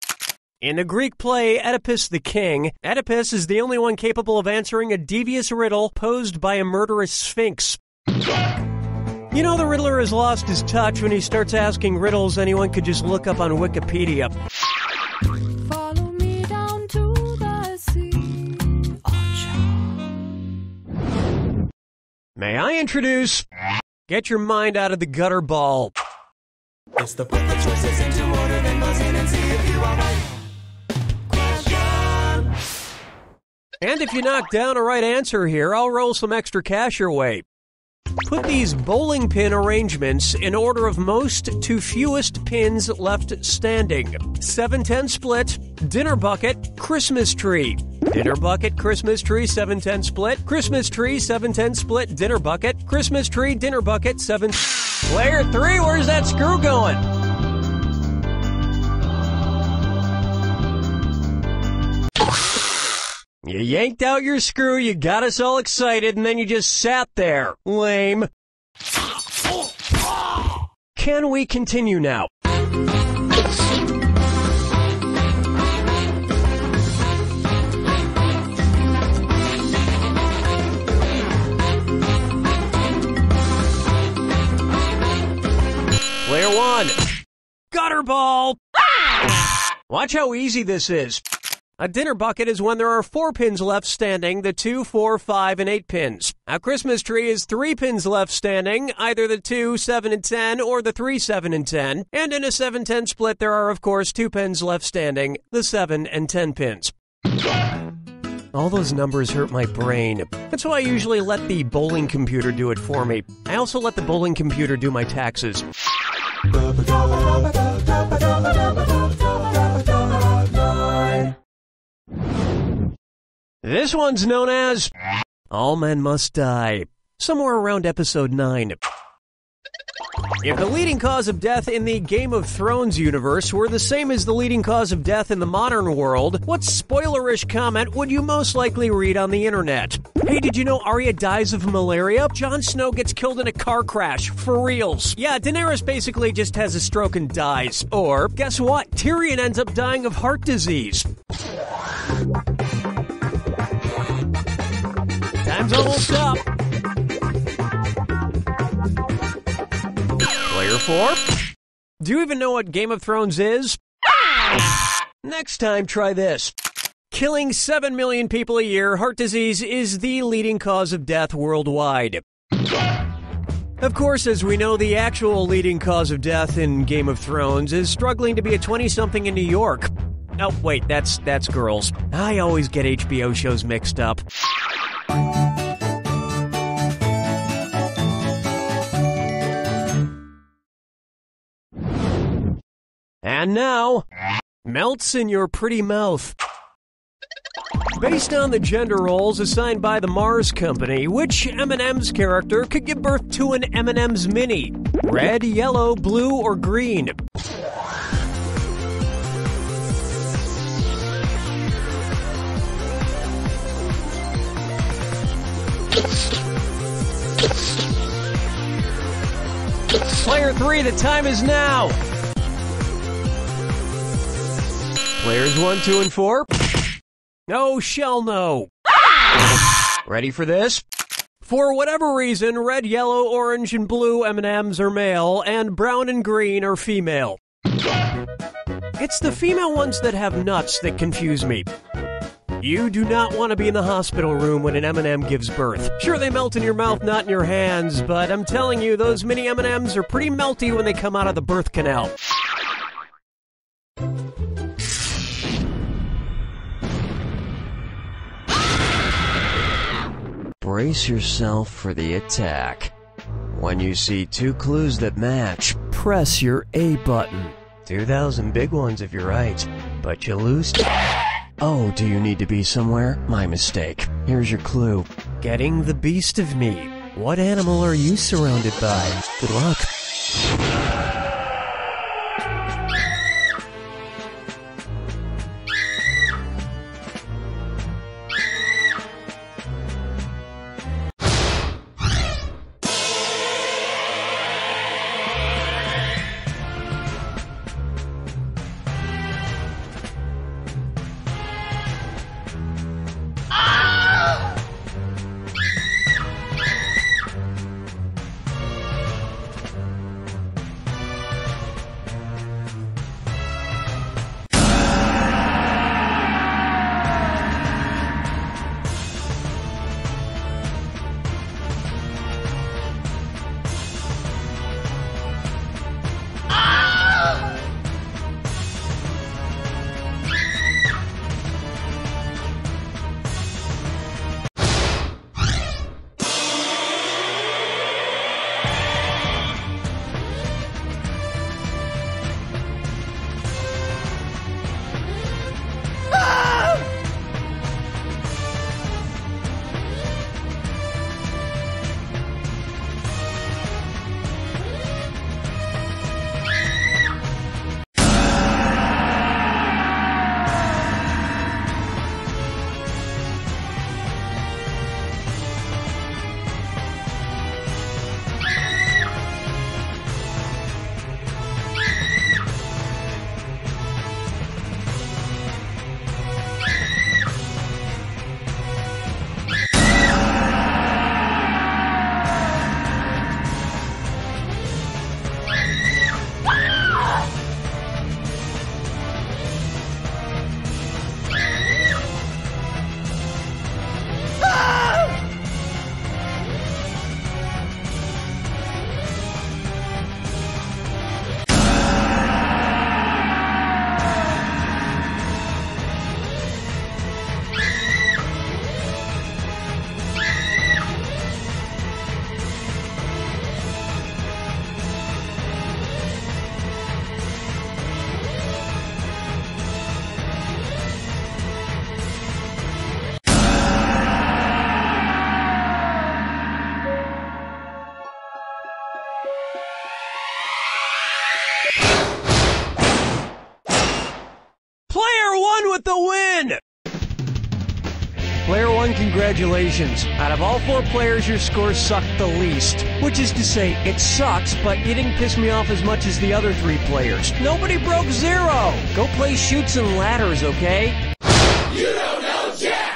In the Greek play Oedipus the King, Oedipus is the only one capable of answering a devious riddle posed by a murderous sphinx. You know the Riddler has lost his touch when he starts asking riddles anyone could just look up on Wikipedia. Follow me down to the sea. May I introduce... Get your mind out of the gutter ball. It's the put the choices into order, then buzz in and see if you are right. And if you knock down a right answer here, I'll roll some extra cash your way. Put these bowling pin arrangements in order of most to fewest pins left standing. 7-10 split, dinner bucket, Christmas tree. Dinner bucket, Christmas tree, 7-10 split. Christmas tree, 7-10 split, dinner bucket. Christmas tree, dinner bucket, 7... Player 3, where's that screw going? You yanked out your screw, you got us all excited, and then you just sat there. Lame. Can we continue now? Player 1. Gutter ball. Watch how easy this is. A dinner bucket is when there are 4 pins left standing, the 2, 4, 5, and 8 pins. A Christmas tree is 3 pins left standing, either the 2, 7, and 10, or the 3, 7, and 10. And in a 7-10 split, there are, of course, 2 pins left standing, the 7 and 10 pins. All those numbers hurt my brain. That's why I usually let the bowling computer do it for me. I also let the bowling computer do my taxes. This one's known as All Men Must Die, somewhere around episode 9. If the leading cause of death in the Game of Thrones universe were the same as the leading cause of death in the modern world, what spoilerish comment would you most likely read on the internet? Hey, did you know Arya dies of malaria? Jon Snow gets killed in a car crash, for reals. Yeah, Daenerys basically just has a stroke and dies. Or, guess what? Tyrion ends up dying of heart disease. Time's almost up. Player 4. Do you even know what Game of Thrones is? Next time, try this. Killing 7 million people a year, heart disease is the leading cause of death worldwide. Of course, as we know, the actual leading cause of death in Game of Thrones is struggling to be a 20-something in New York. Oh, wait, that's girls. I always get HBO shows mixed up. And now, melts in your pretty mouth. Based on the gender roles assigned by the Mars Company, which M&M's character could give birth to an M&M's Mini? Red, yellow, blue, or green? Player 3, the time is now. Players 1, 2, and 4. No shall no. Ready for this? For whatever reason, red, yellow, orange, and blue M&Ms are male, and brown and green are female. It's the female ones that have nuts that confuse me. You do not want to be in the hospital room when an M&M gives birth. Sure, they melt in your mouth, not in your hands, but I'm telling you, those mini M&Ms are pretty melty when they come out of the birth canal. Brace yourself for the attack. When you see 2 clues that match, press your A button. 2,000 big ones if you're right, but you lose. Oh, do you need to be somewhere? My mistake. Here's your clue. Getting the beast of me. What animal are you surrounded by? Good luck. With the win! Player 1, congratulations. Out of all 4 players, your score sucked the least. Which is to say, it sucks, but it didn't piss me off as much as the other 3 players. Nobody broke 0! Go play Chutes and Ladders, okay? You don't know Jack!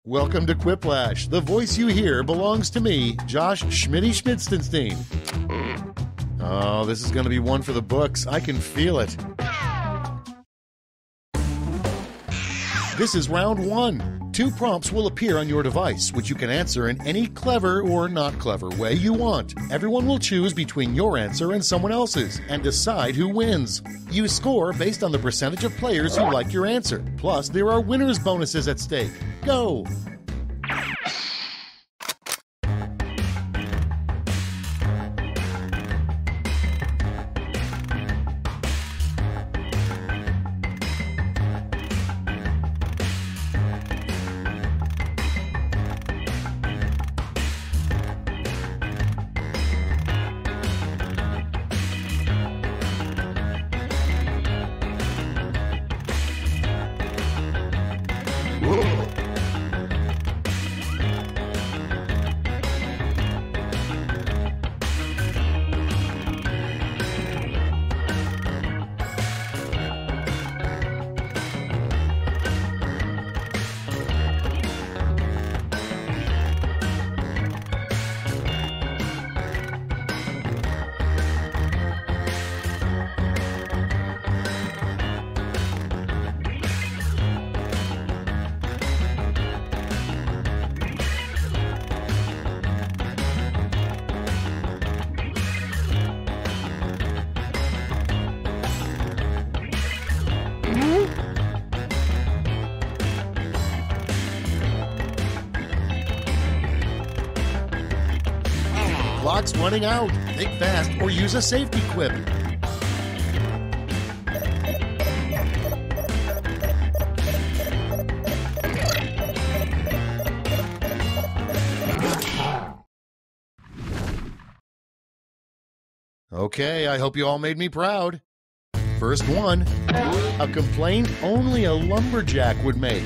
Welcome to Quiplash. The voice you hear belongs to me, Josh Schmitty Schmidstenstein. Oh, this is going to be one for the books. I can feel it. This is round one. 2 prompts will appear on your device, which you can answer in any clever or not clever way you want. Everyone will choose between your answer and someone else's and decide who wins. You score based on the percentage of players who like your answer. Plus, there are winners' bonuses at stake. Go! Clock's running out. Think fast or use a safety quip. Okay, I hope you all made me proud. First one, a complaint only a lumberjack would make.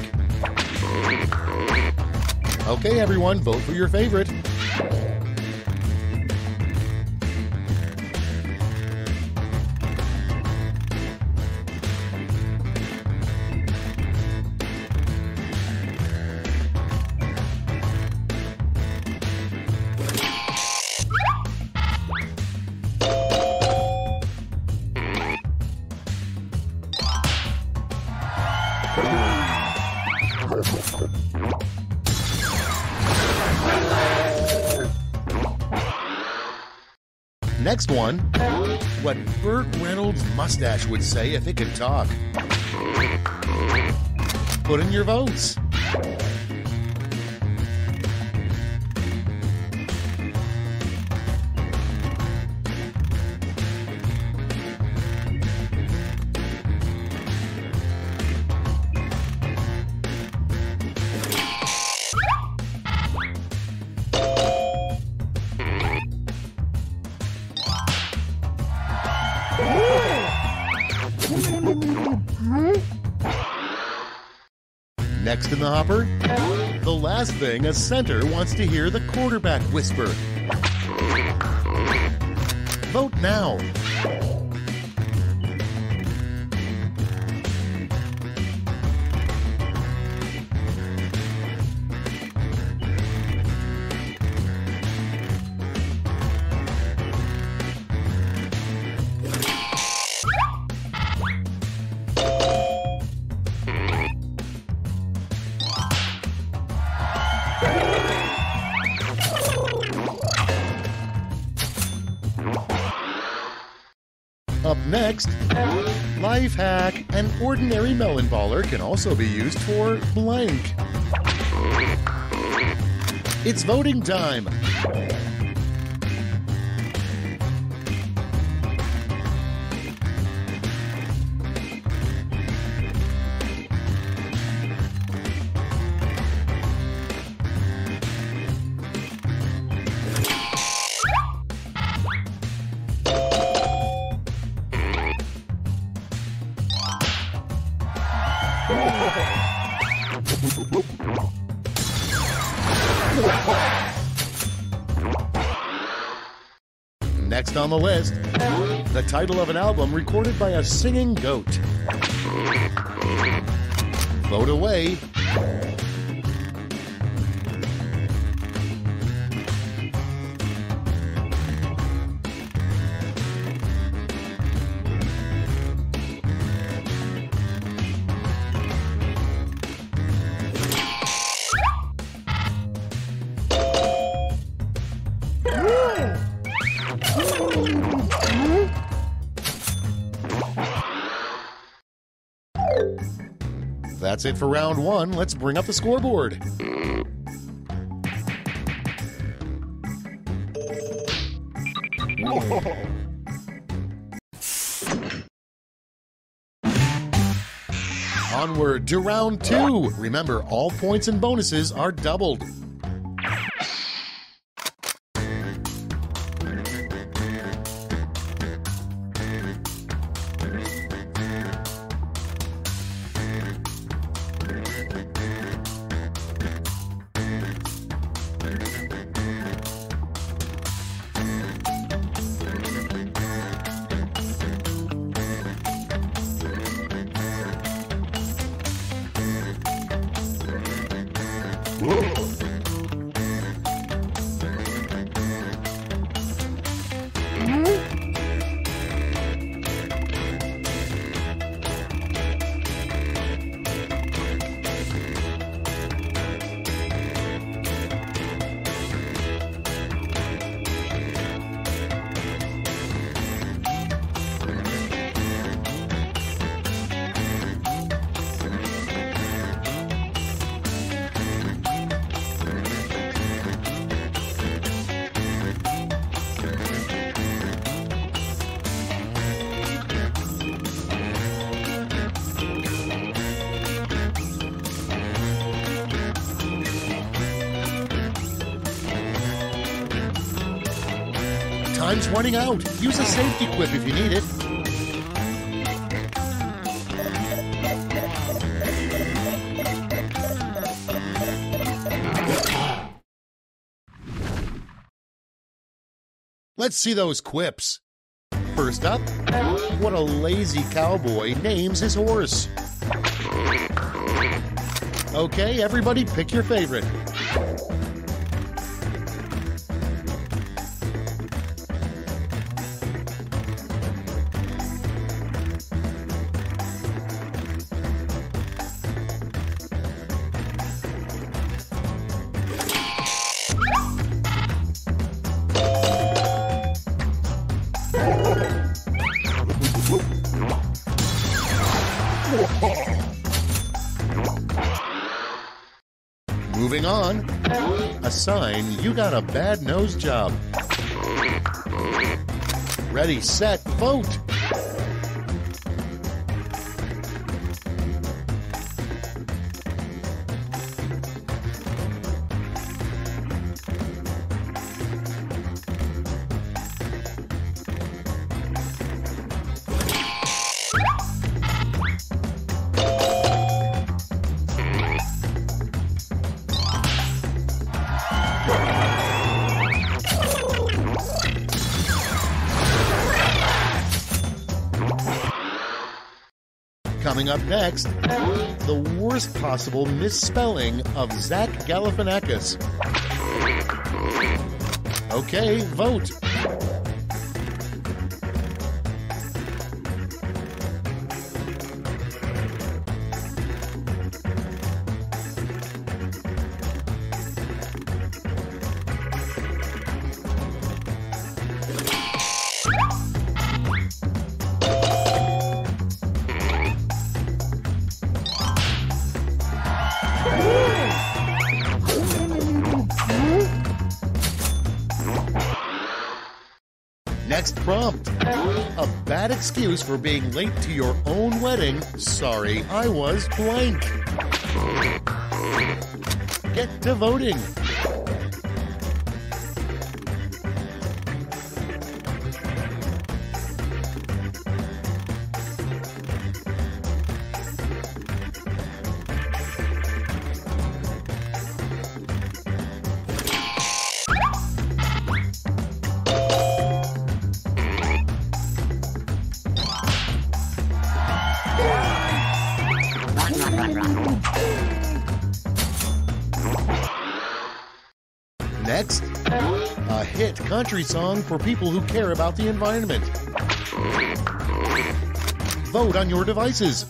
Okay, everyone, vote for your favorite. Next one, what Burt Reynolds' mustache would say if it could talk. Put in your votes. Next in the hopper, the last thing a center wants to hear the quarterback whisper. Vote now. next. Life hack. An ordinary melon baller can also be used for blank. It's voting time. Next on the list, the title of an album recorded by a singing goat. Vote away. That's it for round one. Let's bring up the scoreboard. Onward to round two. Remember, all points and bonuses are doubled. Time's running out. Use a safety quip if you need it. Let's see those quips. First up, what a lazy cowboy names his horse. Okay, everybody pick your favorite. Moving on, a sign you got a bad nose job. Ready, set, vote. Coming up next, the worst possible misspelling of Zach Galifianakis. Okay, vote. Next prompt. A bad excuse for being late to your own wedding. Sorry, I was blank. Get to voting. Next, a hit country song for people who care about the environment. Vote on your devices.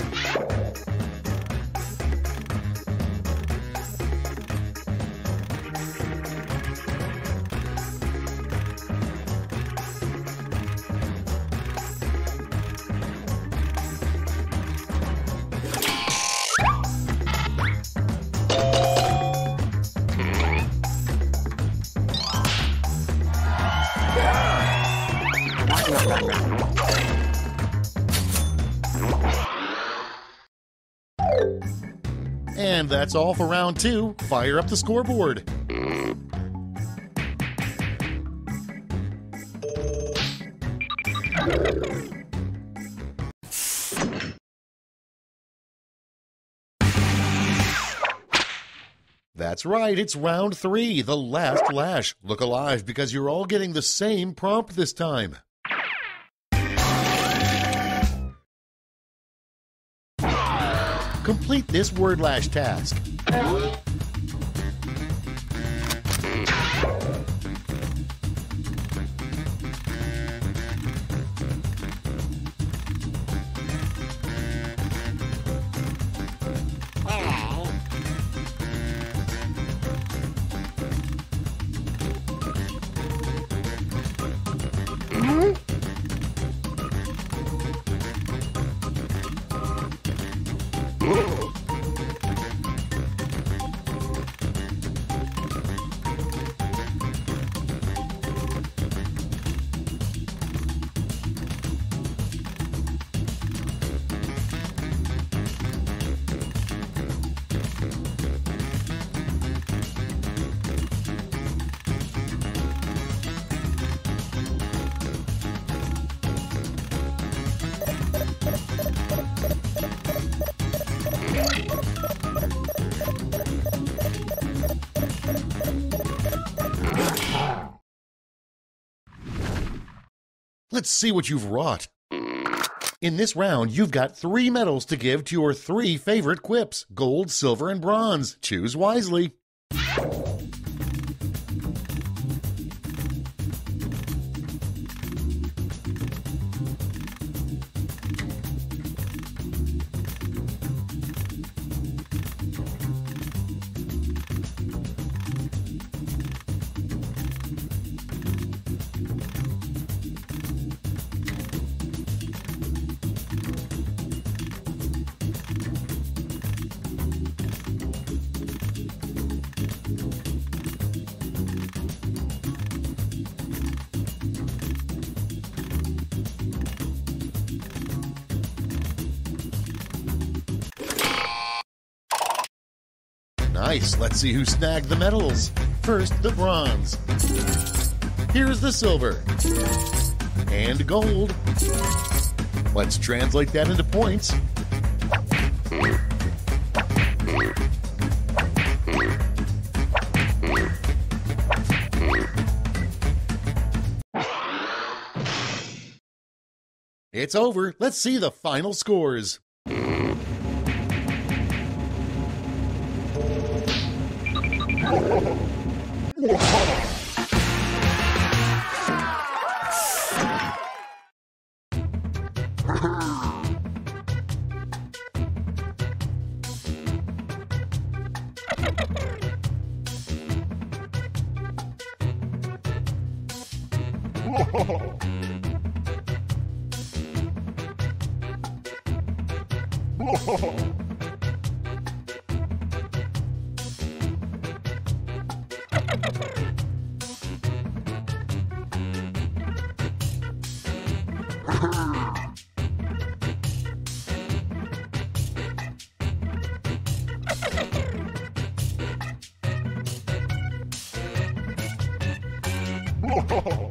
And that's all for round 2. Fire up the scoreboard. That's right, it's round 3, the last lash. Look alive because you're all getting the same prompt this time. Complete this word lash task. Let's see what you've wrought. In this round, you've got 3 medals to give to your 3 favorite quips: gold, silver, and bronze. Choose wisely. Nice. Let's see who snagged the medals. First, the bronze. Here's the silver. And gold. Let's translate that into points. It's over. Let's see the final scores. Oh.